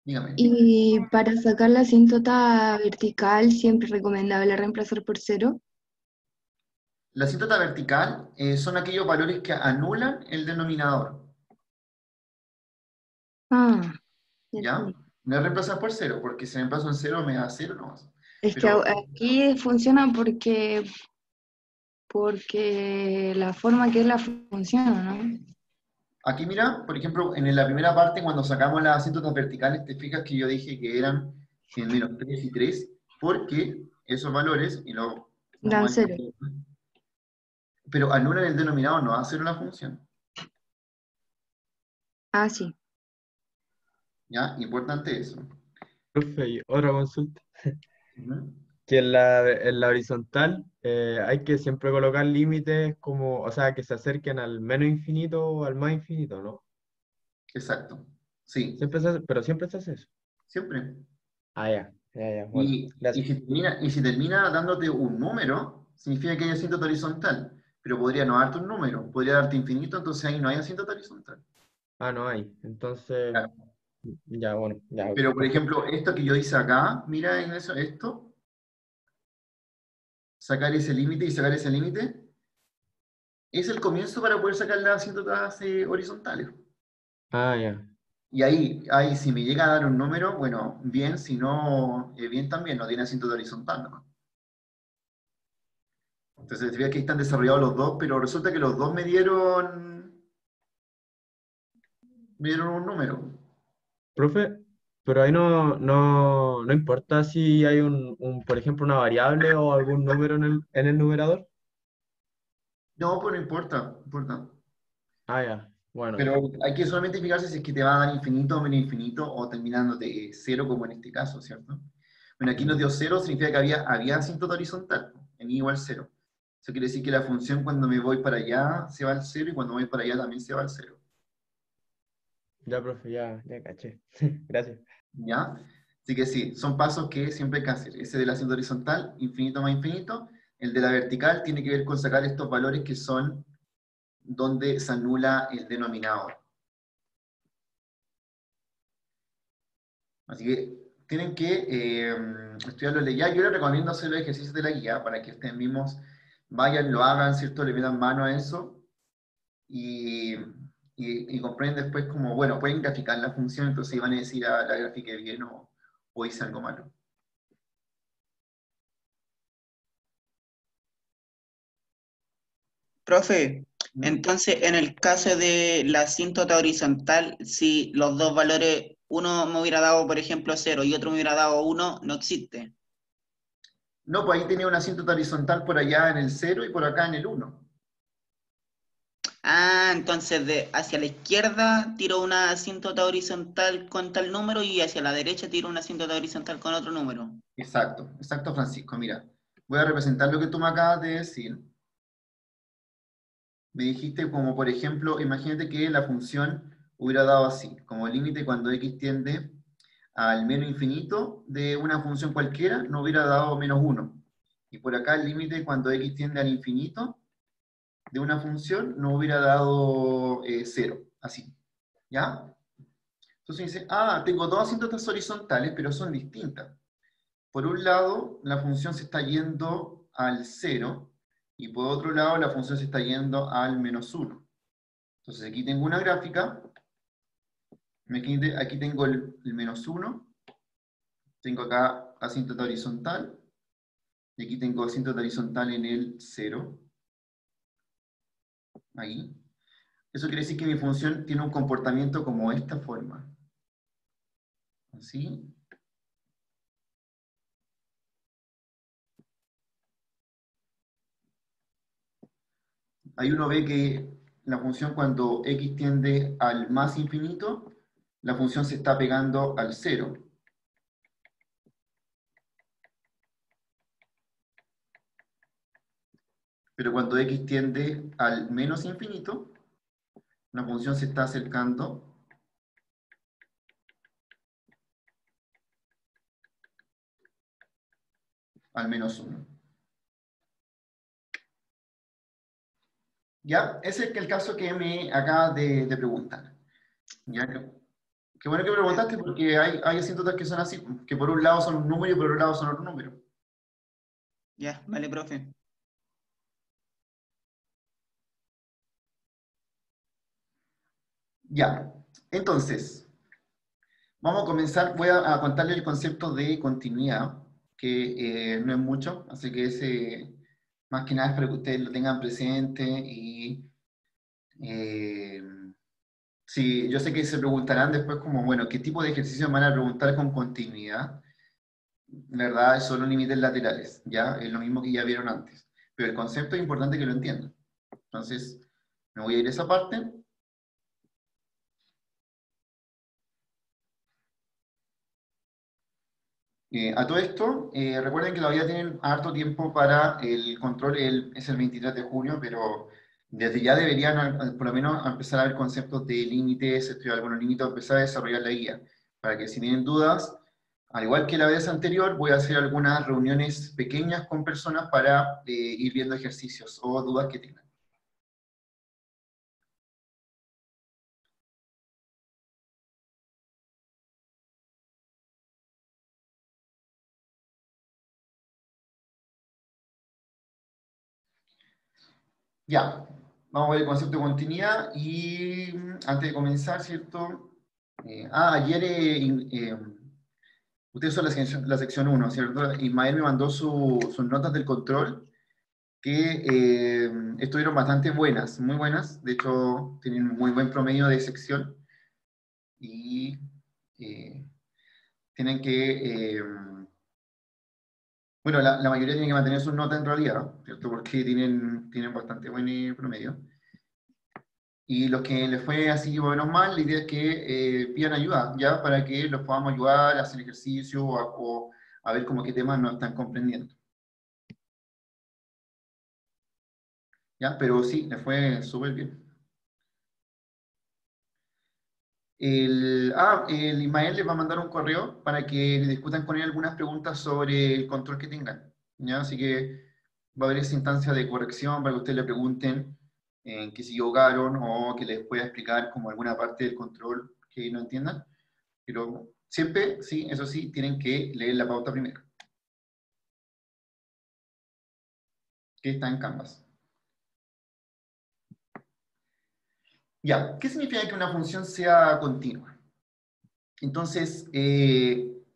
Dígame. Y para sacar la asíntota vertical, siempre recomendable reemplazar por cero. La asíntota vertical son aquellos valores que anulan el denominador. Ah, ya ¿Ya? entendí. No es reemplazar por cero, porque si reemplazo en cero me da cero nomás. Es que Pero aquí funciona porque la forma que es la función, ¿no? aquí mira, por ejemplo, en la primera parte, cuando sacamos las asíntotas verticales, te fijas que yo dije que eran en menos 3 y 3, porque esos valores, y lo Dan vamos a cero. ver, pero anulan el denominador, no va a ser una función. Ah, sí. ¿Ya? Importante eso. Profe, y otra consulta. Ujú. Que en la horizontal hay que siempre colocar límites como, o sea, que se acerquen al menos infinito o al más infinito, ¿no? Exacto. Sí, Pero siempre se hace eso. siempre. Ah, ya, bueno, Y gracias. si termina dándote un número, significa que hay asíntota horizontal, pero podría no darte un número, podría darte infinito, entonces ahí no hay asíntota horizontal. Ah, no hay. Entonces, Claro. ya, bueno, ya, Pero, por perfecto. ejemplo, esto que yo hice acá, mira en eso, sacar ese límite y sacar ese límite, es el comienzo para poder sacar las asíntotas horizontales. Ah, ya. Y ahí, si me llega a dar un número, bueno, bien, si no, bien también, no tiene asíntota horizontal, ¿no? Entonces, te fijas que ahí están desarrollados los dos, pero resulta que los dos me dieron un número. Profe, pero ahí no importa si hay por ejemplo, una variable o algún número en el numerador. No, pues no importa, no importa. Ah, ya, bueno, Pero hay que solamente fijarse si es que te va a dar infinito o menos infinito o terminando de cero, como en este caso, ¿cierto? Bueno, aquí nos ya, dio cero, significa que había asíntota horizontal, en i igual cero. Eso quiere decir que la función cuando me voy para allá se va al cero y cuando voy para allá también se va al cero. ya, profe, ya caché. Gracias. ¿Ya? Así que sí, son pasos que siempre hay que hacer. Ese del asíntota horizontal, infinito más infinito. El de la vertical tiene que ver con sacar estos valores que son donde se anula el denominador. Así que tienen que estudiarlo de guía. Yo les recomiendo hacer los ejercicios de la guía para que ustedes mismos vayan, lo hagan, ¿cierto? Le metan mano a eso y comprenden después como, bueno, pueden graficar la función, entonces van a decir, ah, la grafiqué bien o hice algo malo. Profe, entonces en el caso de la asíntota horizontal, si los dos valores, uno me hubiera dado, por ejemplo, 0 y otro me hubiera dado 1, no existe. No, pues ahí tenía una asíntota horizontal por allá en el 0 y por acá en el 1. Ah, entonces hacia la izquierda tiro una asíntota horizontal con tal número y hacia la derecha tiro una asíntota horizontal con otro número. Exacto, exacto, Francisco. Mira, voy a representar lo que tú me acabas de decir. Me dijiste como, por ejemplo, imagínate que la función hubiera dado así, como límite cuando x tiende al menos infinito de una función cualquiera, no hubiera dado -1. Y por acá el límite cuando x tiende al infinito de una función no hubiera dado 0, así. ¿Ya? Entonces dice, ah, tengo dos asíntotas horizontales, pero son distintas. Por un lado, la función se está yendo al 0, y por otro lado, la función se está yendo al -1. Entonces aquí tengo una gráfica, aquí tengo el -1, tengo acá asíntota horizontal, y aquí tengo asíntota horizontal en el 0, ahí. Eso quiere decir que mi función tiene un comportamiento como esta forma. Así. Ahí uno ve que la función cuando x tiende al más infinito, la función se está pegando al 0. Pero cuando x tiende al menos infinito, la función se está acercando al -1. ¿Ya? Ese es el caso que me acabas de preguntar. ¿Ya? Qué bueno que me preguntaste porque hay asíntotas que son así, que por un lado son un número y por otro lado son otro número. Ya, vale, profe. Ya, entonces, vamos a comenzar, voy a contarle el concepto de continuidad, que no es mucho, así que ese, más que nada es para que ustedes lo tengan presente y sí, yo sé que se preguntarán después como, bueno, ¿qué tipo de ejercicios van a preguntar con continuidad? ¿Verdad? Son los límites laterales, ¿ya? Es lo mismo que ya vieron antes, pero el concepto es importante que lo entiendan. Entonces, me voy a ir a esa parte. A todo esto, recuerden que todavía tienen harto tiempo para el control, es el 23 de junio, pero desde ya deberían por lo menos empezar a ver conceptos de límites, estudiar algunos límites, empezar a desarrollar la guía, para que si tienen dudas, al igual que la vez anterior, voy a hacer algunas reuniones pequeñas con personas para ir viendo ejercicios o dudas que tengan. Ya, vamos a ver el concepto de continuidad y antes de comenzar, ¿cierto? Ayer ustedes son la sección 1, ¿cierto? Ismael me mandó sus notas del control que estuvieron bastante buenas, muy buenas. De hecho, tienen un muy buen promedio de sección y eh, tienen que... bueno, la mayoría tiene que mantener sus notas en realidad, ¿cierto? Porque tienen bastante buen promedio. Y los que les fue así o menos mal, la idea es que pidan ayuda, ¿ya? Para que los podamos ayudar a hacer ejercicio o a ver cómo qué temas no están comprendiendo. ¿Ya? Pero sí, les fue súper bien. El Ismael les va a mandar un correo para que le discutan con él algunas preguntas sobre el control que tengan, ¿ya? Así que va a haber esa instancia de corrección para que ustedes le pregunten en qué se equivocaron o que les pueda explicar como alguna parte del control que no entiendan. Pero Siempre, sí, eso sí, tienen que leer la pauta primero, que está en Canvas. Ya, ¿qué significa que una función sea continua? Entonces,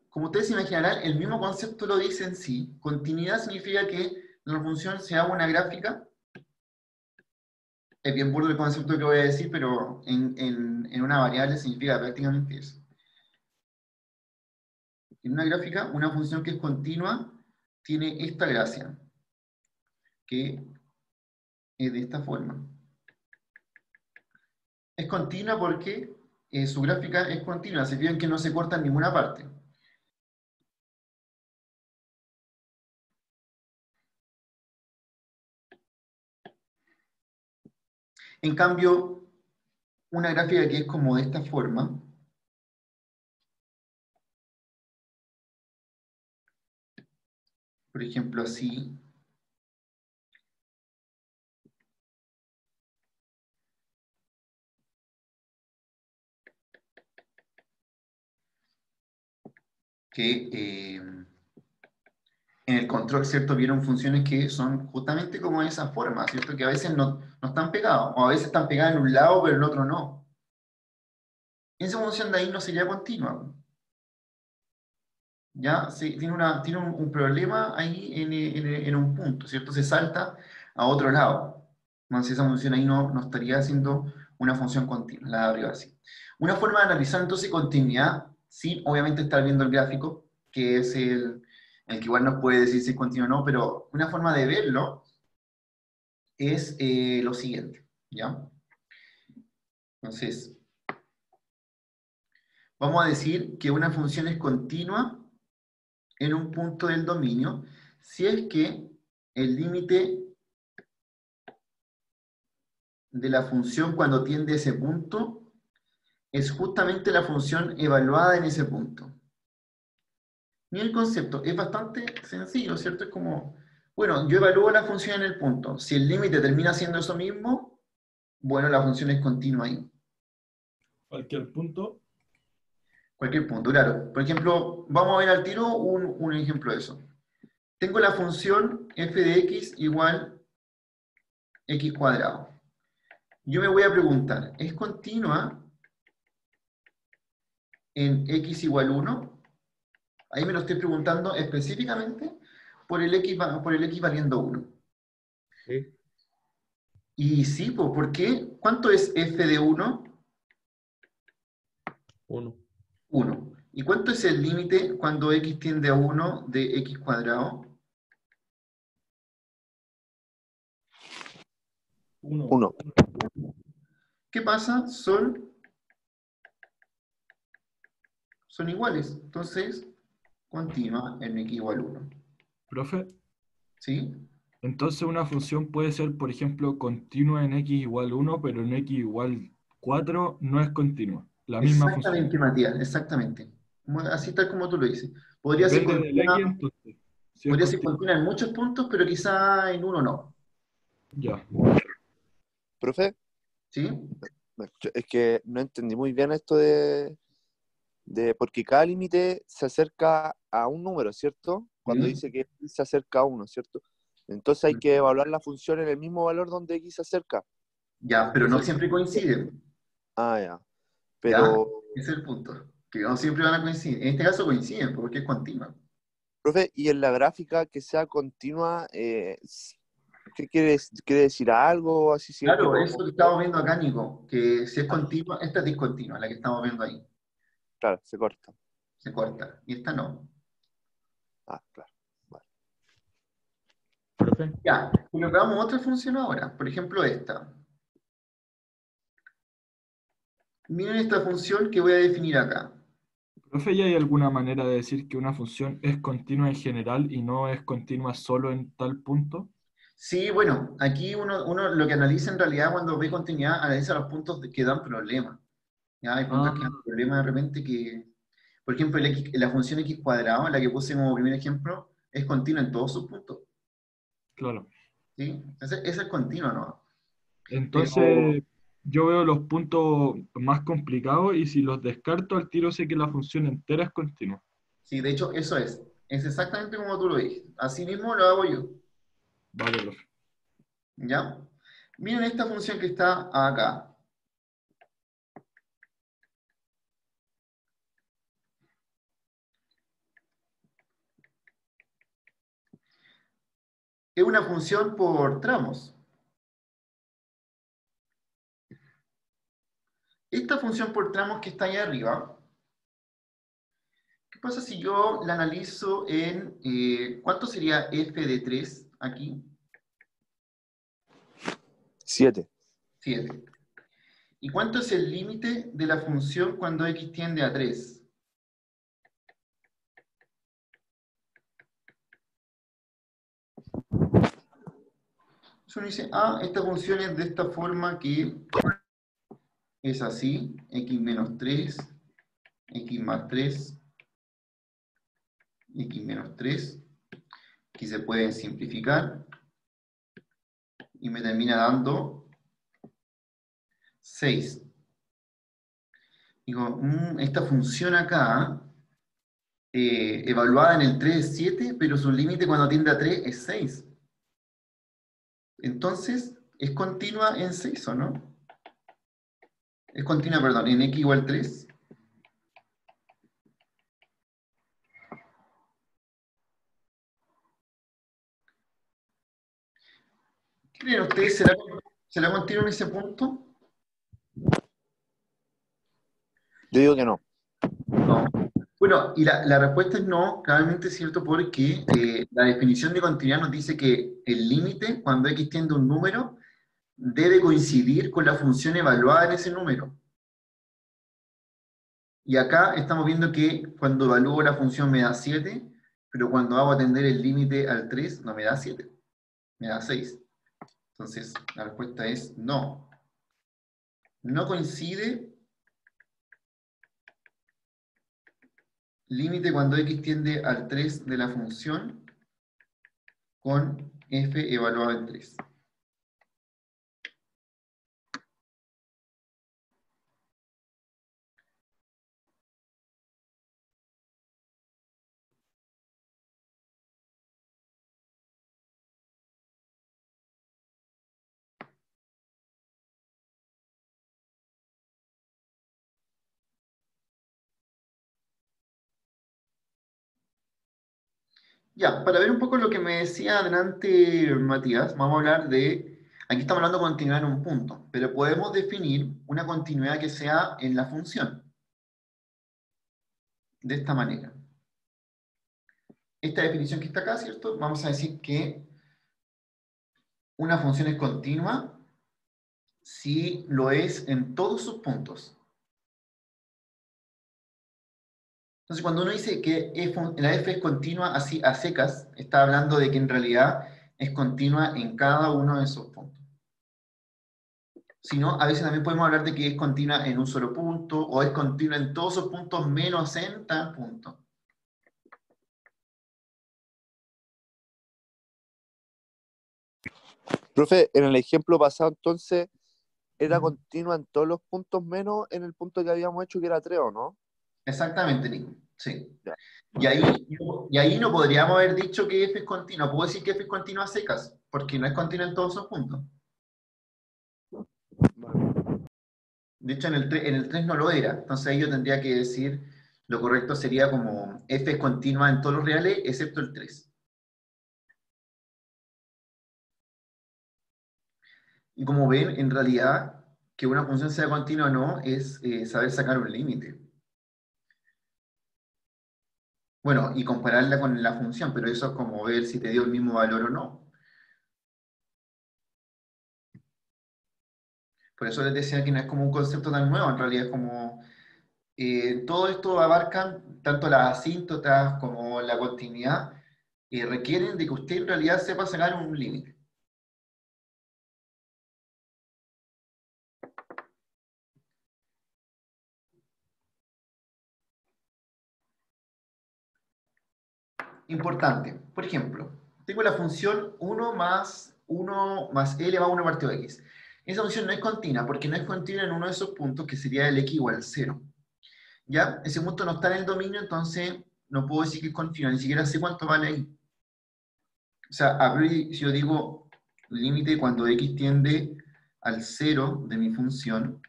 como ustedes se imaginarán, el mismo concepto lo dice en sí. Continuidad significa que la función se haga una gráfica. Es bien burdo el concepto que voy a decir, pero en una variable significa prácticamente eso. En una gráfica, una función que es continua tiene esta gracia, que es de esta forma. Es continua porque su gráfica es continua, se fijan que no se corta en ninguna parte. En cambio, una gráfica que es como de esta forma, por ejemplo así, que en el control, ¿cierto? Vieron funciones que son justamente como de esa forma, ¿cierto? Que a veces no están pegados, o a veces están pegadas en un lado, pero en el otro no. Esa función de ahí no sería continua. Ya tiene un problema ahí en un punto, ¿cierto? Se salta a otro lado. Entonces esa función ahí no estaría haciendo una función continua, la de arriba sí. Una forma de analizar entonces continuidad, sí, obviamente estar viendo el gráfico, que es el que igual nos puede decir si es continuo o no, pero una forma de verlo es lo siguiente, ¿ya? Entonces, vamos a decir que una función es continua en un punto del dominio si es que el límite de la función cuando tiende a ese punto es justamente la función evaluada en ese punto. Y el concepto es bastante sencillo, ¿cierto? Es como, bueno, yo evalúo la función en el punto. Si el límite termina siendo eso mismo, bueno, la función es continua ahí. Cualquier punto. Cualquier punto, claro. Por ejemplo, vamos a ver al tiro un ejemplo de eso. Tengo la función f de x igual x cuadrado. Yo me voy a preguntar, ¿es continua en x igual 1? Ahí me lo estoy preguntando específicamente por el x valiendo 1. Sí. Y sí, pues, ¿por qué? ¿Cuánto es f de 1? 1. 1. ¿Y cuánto es el límite cuando x tiende a 1 de x cuadrado? 1. ¿Qué pasa? Son iguales. Entonces, continua en x igual 1. Profe, ¿Sí? entonces una función puede ser, por ejemplo, continua en x igual 1, pero en x igual 4 no es continua. La misma función. Exactamente, Matías, exactamente. Así tal como tú lo dices. Podría ser Depende del x, continua, entonces. Si es continua. en muchos puntos, pero quizá en uno no. Ya. Profe, ¿Sí? es que no entendí muy bien esto porque cada límite se acerca a un número, ¿cierto? Cuando ¿Sí? dice que x se acerca a 1, ¿cierto? Entonces hay que evaluar la función en el mismo valor donde x se acerca. Ya, pero no Ese- siempre coinciden. Ah, ya. ¿Ya? Pero, Ese es el punto. Que no siempre van a coincidir. En este caso coinciden, porque es continua. profe, y en la gráfica que sea continua, ¿qué quiere decir algo? Así si es que Claro, podemos... eso que estamos viendo acá, Nico, que si es continua, esta es discontinua, la que estamos viendo ahí. Claro, se corta. Se corta. Y esta no. Ah, claro. Vale. Profe, Ya, pero veamos otra función ahora. Por ejemplo, esta. Miren esta función que voy a definir acá. Profe, ¿y hay alguna manera de decir que una función es continua en general y no es continua solo en tal punto? Sí, bueno, aquí uno lo que analiza en realidad cuando ve continuidad, analiza los puntos que dan problemas. Ya hay puntos que dan Ah, problemas de repente que, por ejemplo, la función x cuadrado, la que puse como primer ejemplo, es continua en todos sus puntos. claro. ¿Sí? Esa es continua, ¿no? Pero, Entonces, yo veo los puntos más complicados y si los descarto al tiro sé que la función entera es continua. Sí, de hecho, eso es. Es exactamente como tú lo dijiste. Así mismo lo hago yo. Vale, profe. ¿Ya? Miren esta función que está acá. Es una función por tramos. Esta función por tramos que está ahí arriba, ¿qué pasa si yo la analizo en, ¿cuánto sería f de 3 aquí? 7. 7. ¿Y cuánto es el límite de la función cuando x tiende a 3? Entonces uno dice, esta función es de esta forma que es así, x menos 3, x más 3, x menos 3, que se pueden simplificar, y me termina dando 6. Digo, esta función acá, evaluada en el 3 es 7, pero su límite cuando tiende a 3 es 6. Entonces, ¿es continua en 6 o no? Es continua, perdón, en x igual 3. ¿Qué creen ustedes? ¿Será continua en ese punto? Yo digo que no. No. Bueno, y la respuesta es no, claramente es cierto, porque la definición de continuidad nos dice que el límite, cuando x tiende a un número, debe coincidir con la función evaluada en ese número. Y acá estamos viendo que cuando evalúo la función me da 7, pero cuando hago atender el límite al 3 no me da 7, me da 6. Entonces, la respuesta es no. No coincide límite cuando x tiende al 3 de la función con f evaluado en 3. Ya, para ver un poco lo que me decía adelante Matías, vamos a hablar de, aquí estamos hablando de continuidad en un punto, pero podemos definir una continuidad que sea en la función, de esta manera. Esta definición que está acá, ¿cierto? Vamos a decir que una función es continua si lo es en todos sus puntos. Entonces, cuando uno dice que la f es continua así a secas, está hablando de que en realidad es continua en cada uno de esos puntos. Si no, a veces también podemos hablar de que es continua en un solo punto, o es continua en todos esos puntos menos en tal punto. Profe, en el ejemplo pasado, entonces, era Ujú. continua en todos los puntos menos en el punto que habíamos hecho, que era 3, ¿o no? Exactamente, Nico. Sí. Ya. Y ahí no podríamos haber dicho que f es continua. Puedo decir que f es continua a secas, porque no es continua en todos esos puntos. Vale. De hecho, en el 3 no lo era. Entonces ahí yo tendría que decir, lo correcto sería como f es continua en todos los reales, excepto el 3. Y como ven, en realidad, que una función sea continua o no, es saber sacar un límite. Bueno, y compararla con la función, pero eso es como ver si te dio el mismo valor o no. Por eso les decía que no es como un concepto tan nuevo, en realidad es como todo esto abarcan, tanto las asíntotas como la continuidad, requieren de que usted en realidad sepa sacar un límite. Importante, por ejemplo, tengo la función 1 más L va a 1 partido de x. Esa función no es continua, porque no es continua en uno de esos puntos, que sería el x igual 0. ¿Ya? Ese punto no está en el dominio, entonces no puedo decir que es continua, ni siquiera sé cuánto vale ahí. O sea, a priori, si yo digo límite cuando x tiende al 0 de mi función,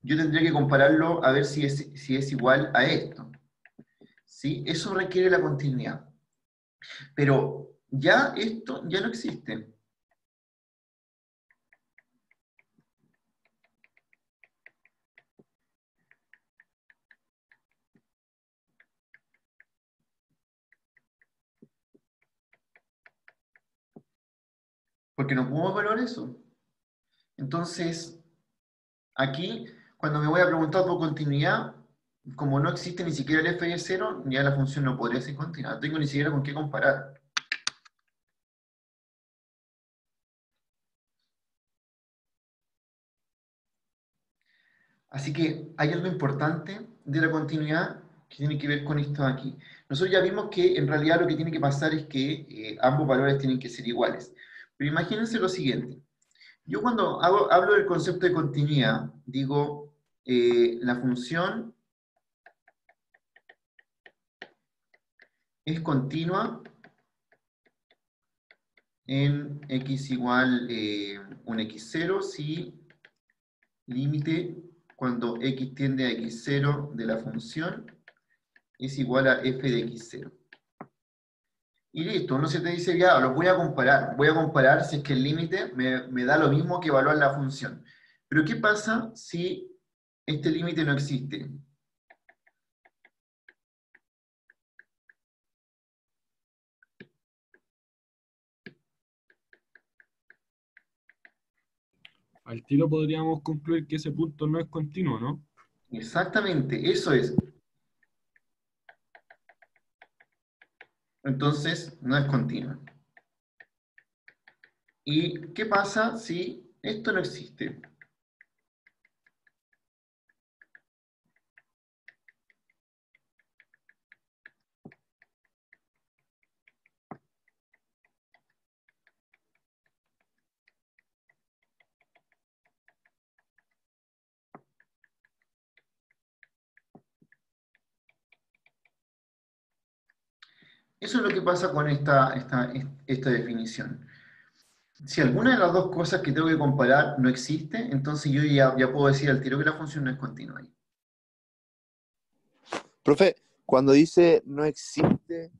yo tendría que compararlo a ver si es igual a esto. ¿Sí? Eso requiere la continuidad. Pero ya esto ya no existe. Porque no puedo evaluar eso. Entonces, aquí, cuando me voy a preguntar por continuidad, como no existe ni siquiera el f de 0, ya la función no podría ser continua. No tengo ni siquiera con qué comparar. Así que hay algo importante de la continuidad que tiene que ver con esto de aquí. Nosotros ya vimos que en realidad lo que tiene que pasar es que ambos valores tienen que ser iguales. Pero imagínense lo siguiente. Yo cuando hablo del concepto de continuidad, digo la función es continua en x igual un x0 si límite cuando x tiende a x0 de la función es igual a f de x0. Y listo, uno se te dice, ya, lo voy a comparar. Voy a comparar si es que el límite me da lo mismo que evaluar la función. Pero ¿qué pasa si este límite no existe? Al tiro podríamos concluir que ese punto no es continuo, ¿no? Exactamente, eso es. Entonces, no es continua. ¿Y qué pasa si esto no existe? Eso es lo que pasa con esta definición. Si alguna de las dos cosas que tengo que comparar no existe, entonces yo ya puedo decir al tiro que la función no es continua ahí. Profe, cuando dice no existe,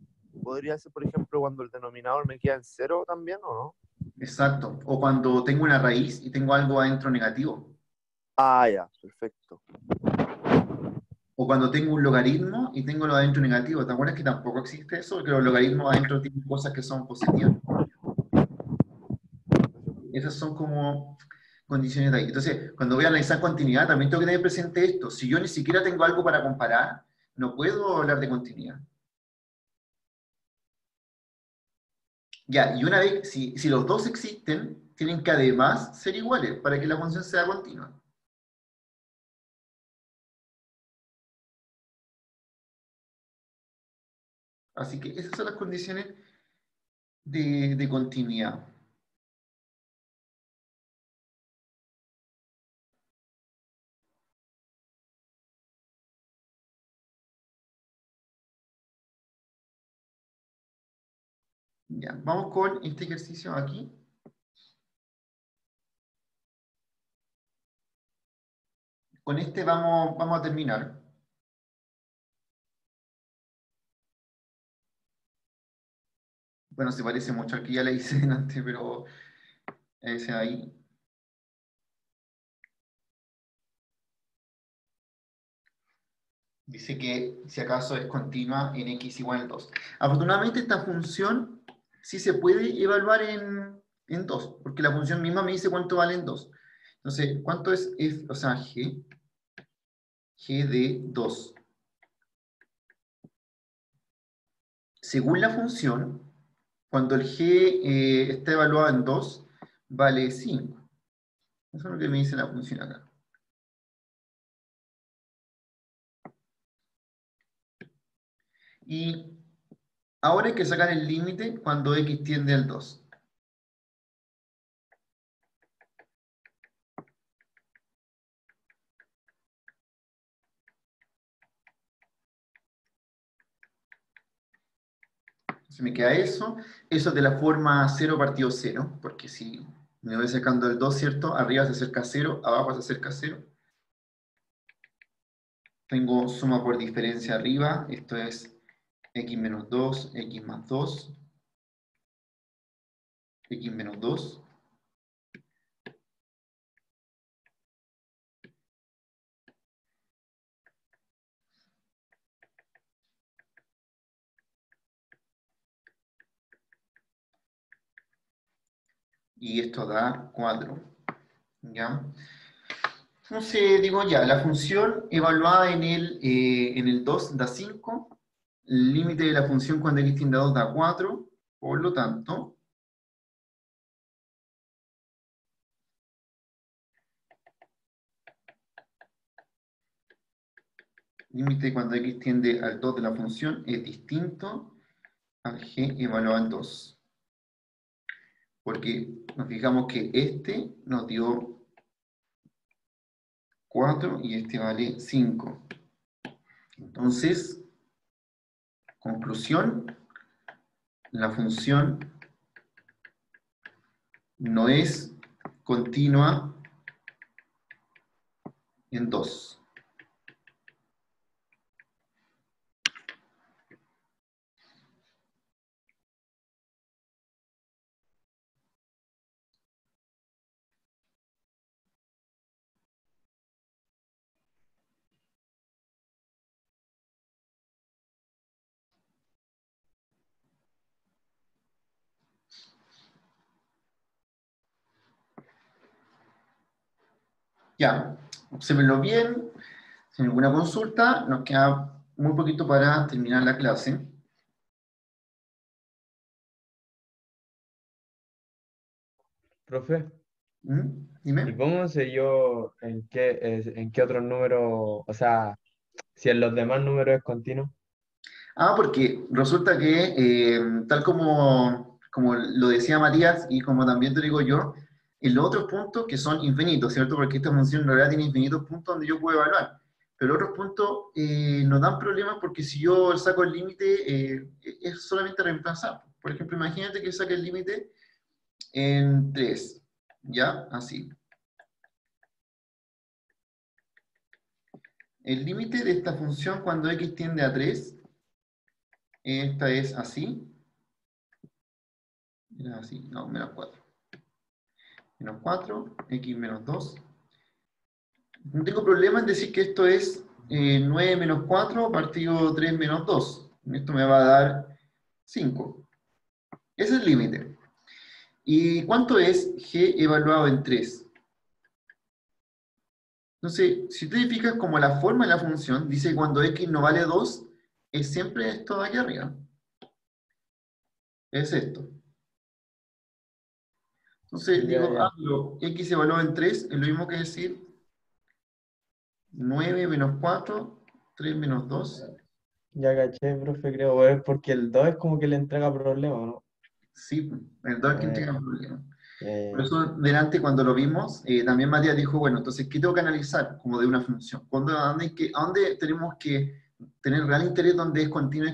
¿podría ser, por ejemplo, cuando el denominador me queda en 0 también, o no? Exacto. O cuando tengo una raíz y tengo algo adentro negativo. Ah, ya, perfecto. O cuando tengo un logaritmo y tengo lo adentro negativo. ¿Te acuerdas que tampoco existe eso? Que los logaritmos adentro tienen cosas que son positivas. Esas son como condiciones de ahí. Entonces, cuando voy a analizar continuidad, también tengo que tener presente esto. Si yo ni siquiera tengo algo para comparar, no puedo hablar de continuidad. Ya, y una vez, si los dos existen, tienen que además ser iguales para que la función sea continua. Así que esas son las condiciones de continuidad. Ya, vamos con este ejercicio aquí. Con este vamos a terminar. Bueno, se parece mucho al que ya le hice antes, pero ese ahí. Dice que si acaso es continua en x igual a 2. Afortunadamente esta función sí se puede evaluar en 2, porque la función misma me dice cuánto vale en 2. Entonces, ¿cuánto es f, o sea, g? G de 2. Según la función, cuando el g está evaluado en 2, vale 5. Eso es lo que me dice la función acá. Y ahora hay que sacar el límite cuando x tiende al 2. Se me queda eso. Eso es de la forma 0 partido 0, porque si me voy sacando el 2, ¿cierto? Arriba se acerca a 0, abajo se acerca a 0. Tengo suma por diferencia arriba, esto es x menos 2, x más 2, x menos 2. Y esto da 4, ¿ya? Entonces digo ya, la función evaluada en el 2 da 5, el límite de la función cuando x tiende a 2 da 4, por lo tanto, límite cuando x tiende al 2 de la función es distinto al g evaluado en 2. Porque nos fijamos que este nos dio 4 y este vale 5. Entonces, conclusión, la función no es continua en 2. Ya, observenlo bien, sin ninguna consulta, nos queda muy poquito para terminar la clase. Profe, ¿Mm? ¿y Dime. cómo sé yo en qué otros números, o sea, si en los demás números es continuo? Porque resulta que, tal como lo decía Matías y como también te digo yo, en los otros puntos que son infinitos, ¿cierto? Porque esta función en realidad tiene infinitos puntos donde yo puedo evaluar. Pero otros puntos nos dan problemas porque si yo saco el límite, es solamente reemplazar. Por ejemplo, imagínate que saque el límite en 3, ¿ya? Así. El límite de esta función cuando x tiende a 3, esta es así. Era así, no, menos 4. Menos 4, x menos 2. No tengo problema en decir que esto es 9 menos 4 partido 3 menos 2. Esto me va a dar 5. Ese es el límite. ¿Y cuánto es g evaluado en 3? Entonces, si tú te fijas como la forma de la función, dice que cuando x no vale 2, es siempre esto de aquí arriba. Es esto. Entonces, Ya, digo, ya. x evaluado en 3 es lo mismo que decir 9 menos 4, 3 menos 2. Ya caché, profe, creo, es porque el 2 es como que le entrega problemas, ¿no? Sí, el 2 es quien Eh, tenga problema. Por eh, eso, delante, cuando lo vimos, también Matías dijo, bueno, entonces, ¿qué tengo que analizar como de una función? ¿A dónde tenemos que tener real interés donde es continuo?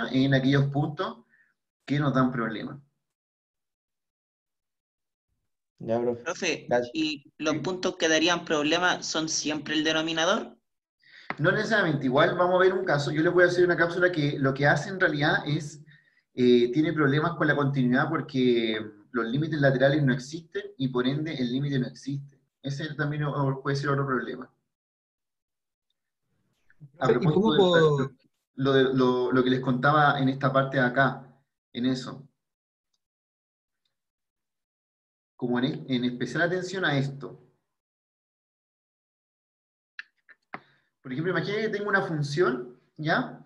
En aquellos puntos que nos dan problemas. ya, profe. Profe, Cacho. ¿y los ¿Sí? puntos que darían problemas son siempre el denominador? No necesariamente, igual vamos a ver un caso, yo les voy a hacer una cápsula que lo que hace en realidad es, tiene problemas con la continuidad porque los límites laterales no existen y por ende el límite no existe. Ese también puede ser otro problema. A Profe, ¿y propósito cómo de puedo, lo que les contaba en esta parte de acá, en eso, como en especial atención a esto. Por ejemplo, imagínate que tengo una función, ¿ya?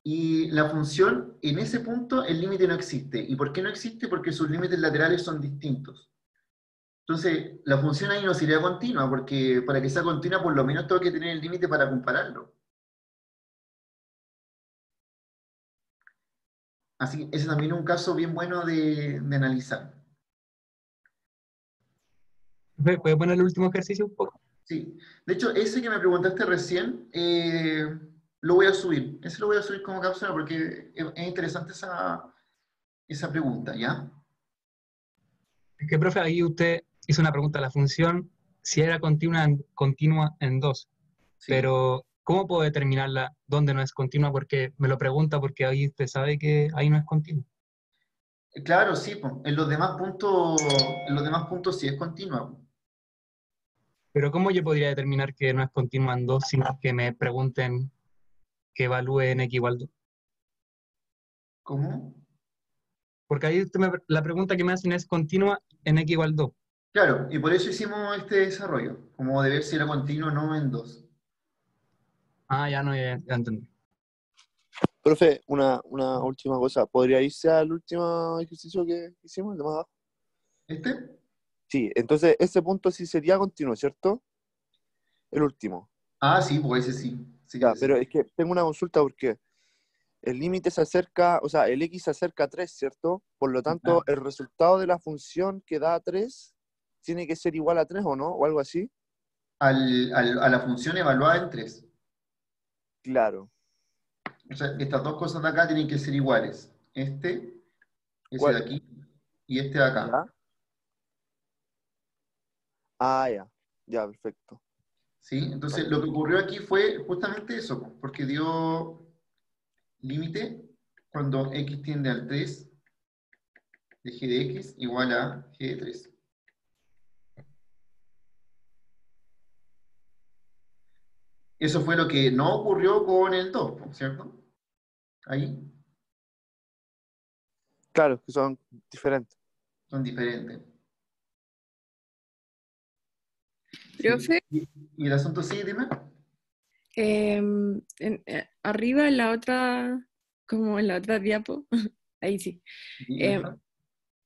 Y la función, en ese punto, el límite no existe. ¿Y por qué no existe? Porque sus límites laterales son distintos. Entonces, la función ahí no sería continua, porque para que sea continua, por lo menos tengo que tener el límite para compararlo. Así que ese también es un caso bien bueno de analizar. profe, ¿puede poner el último ejercicio un poco? Sí. De hecho, ese que me preguntaste recién, lo voy a subir. Ese lo voy a subir como cápsula porque es interesante esa pregunta, ¿ya? Es que, profe, ahí usted hizo una pregunta, la función, si era continua en 2, Sí. pero ¿cómo puedo determinarla dónde no es continua? Porque me lo pregunta porque ahí usted sabe que ahí no es continua. Claro, sí, po. En los demás puntos sí es continua, po. Pero ¿cómo yo podría determinar que no es continua en 2 sin que me pregunten que evalúe en x igual 2? ¿Cómo? Porque ahí la pregunta que me hacen es continua en x igual 2. Claro, y por eso hicimos este desarrollo, como de ver si era continuo o no en 2. Ah, ya no, ya entendí. Profe, una última cosa. ¿Podría irse al último ejercicio que hicimos, el de más abajo? ¿Este? Sí, entonces ese punto sí sería continuo, ¿cierto? El último. Ah, sí, pues ese sí. Sí, Ya, ese pero sí. es que tengo una consulta porque el límite se acerca, o sea, el x se acerca a 3, ¿cierto? Por lo tanto, Ya. el resultado de la función que da 3 tiene que ser igual a 3, ¿o no? O algo así. A la función evaluada en 3. Claro. O sea, estas dos cosas de acá tienen que ser iguales. Ese ¿Cuál? de aquí, y este de acá. ¿Ya? Ah, ya. Ya, perfecto. ¿Sí? Entonces, Vale. lo que ocurrió aquí fue justamente eso, po, porque dio límite cuando x tiende al 3 de g de x igual a g de 3. Eso fue lo que no ocurrió con el 2, po, ¿cierto? Ahí Claro, que son diferentes. son diferentes. Sí. Profe, ¿Y el asunto sí, dime? arriba en la otra, como en la otra diapo, ahí sí. Dime, Em, Fran.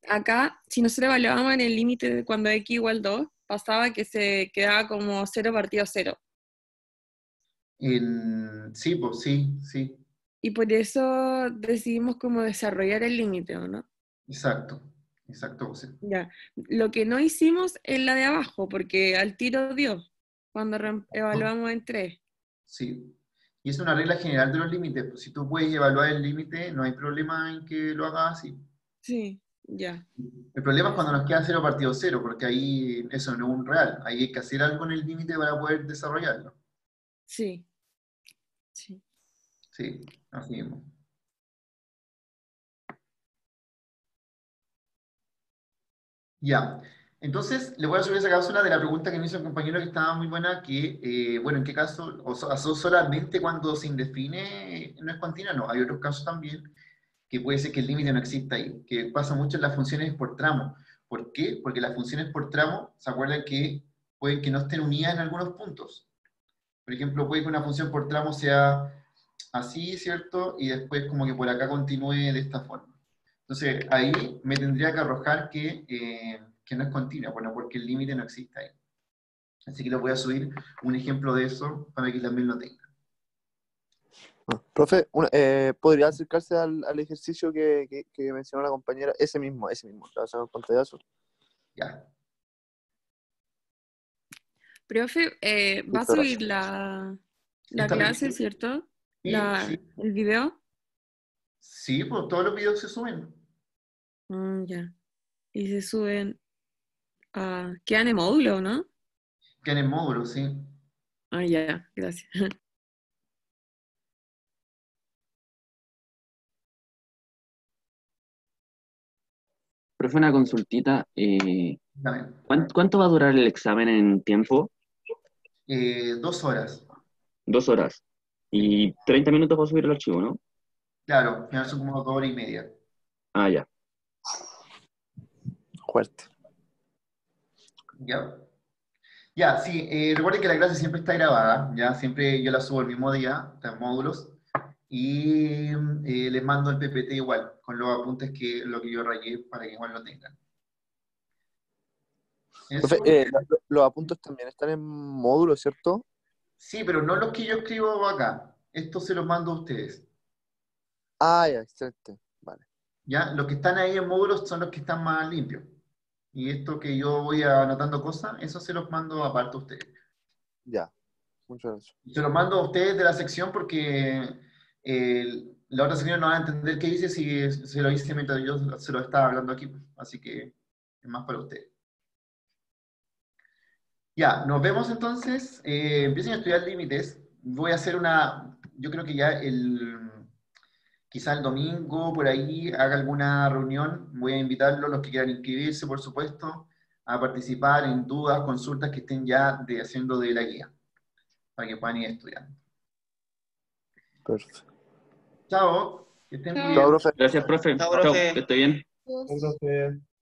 Acá, si nosotros evaluábamos en el límite de cuando x igual 2, pasaba que se quedaba como 0 partido 0. Sí, pues sí, sí, Y por eso decidimos como desarrollar el límite, ¿o no? exacto, exacto, José. Ya. Lo que no hicimos es la de abajo, porque al tiro dio, cuando evaluamos en 3. Sí. Y es una regla general de los límites, pues si tú puedes evaluar el límite, no hay problema en que lo hagas así. Sí, ya. El problema es cuando nos queda 0 partido 0, porque ahí eso no es un real. Ahí hay que hacer algo en el límite para poder desarrollarlo. Sí, sí. Sí, así mismo. Ya. Entonces, le voy a subir esa cápsula de la pregunta que me hizo el compañero que estaba muy buena, que, bueno, ¿en qué caso? Solamente cuando se indefine no es continua, no. Hay otros casos también que puede ser que el límite no exista ahí, que pasa mucho en las funciones por tramo. ¿Por qué? Porque las funciones por tramo, ¿se acuerdan que pueden que no estén unidas en algunos puntos? Por ejemplo, puede que una función por tramo sea así, ¿cierto? Y después como que por acá continúe de esta forma. Entonces, ahí me tendría que arrojar que no es continua, bueno, porque el límite no existe ahí. Así que les voy a subir un ejemplo de eso para que también lo tengan. Profe, ¿podría acercarse al ejercicio que mencionó la compañera? Ese mismo, relacionado con pantallazo. Ya. Profe, va a Muchas subir gracias. la ¿Está clase, permitido? ¿cierto? Sí, sí. El video. Sí, pues todos los videos se suben. Ya. Y se suben quedan en módulo, ¿no? Quedan en módulos, sí. Ah, ya, gracias. Profe, una consultita. Dame. ¿Cuánto va a durar el examen en tiempo? 2 horas. 2 horas. Sí. Y 30 minutos para subir el archivo, ¿no? Claro, al final son como 2 horas y media. Ah, ya. Fuerte. ¿Ya? Ya, sí, recuerden que la clase siempre está grabada, ya, siempre yo la subo el mismo día, está en módulos, y les mando el PPT igual, con los apuntes que lo que yo rayé para que igual lo tengan. Profe, Eso, los apuntes también están en módulo, ¿cierto? sí, pero no los que yo escribo acá, estos se los mando a ustedes, Ah, ya, excelente. Vale. ¿ya? Los que están ahí en módulos son los que están más limpios, y esto que yo voy anotando cosas, eso se los mando aparte a ustedes. Ya. Muchas gracias. Se los mando a ustedes de la sección porque la otra señora no va a entender qué dice si se lo hice mientras yo se lo estaba hablando aquí. Así que es más para usted. Ya, nos vemos entonces. Empiecen a estudiar límites. Voy a hacer yo creo que ya quizá el domingo por ahí haga alguna reunión. Voy a invitarlos, los que quieran inscribirse, por supuesto, a participar en dudas, consultas que estén ya haciendo de la guía, para que puedan ir estudiando. Perfecto. Chao, que estén muy Chao. bien. Chao, profe. Gracias, profe. Chao, Chao, profe. que esté bien. Adiós. Entonces,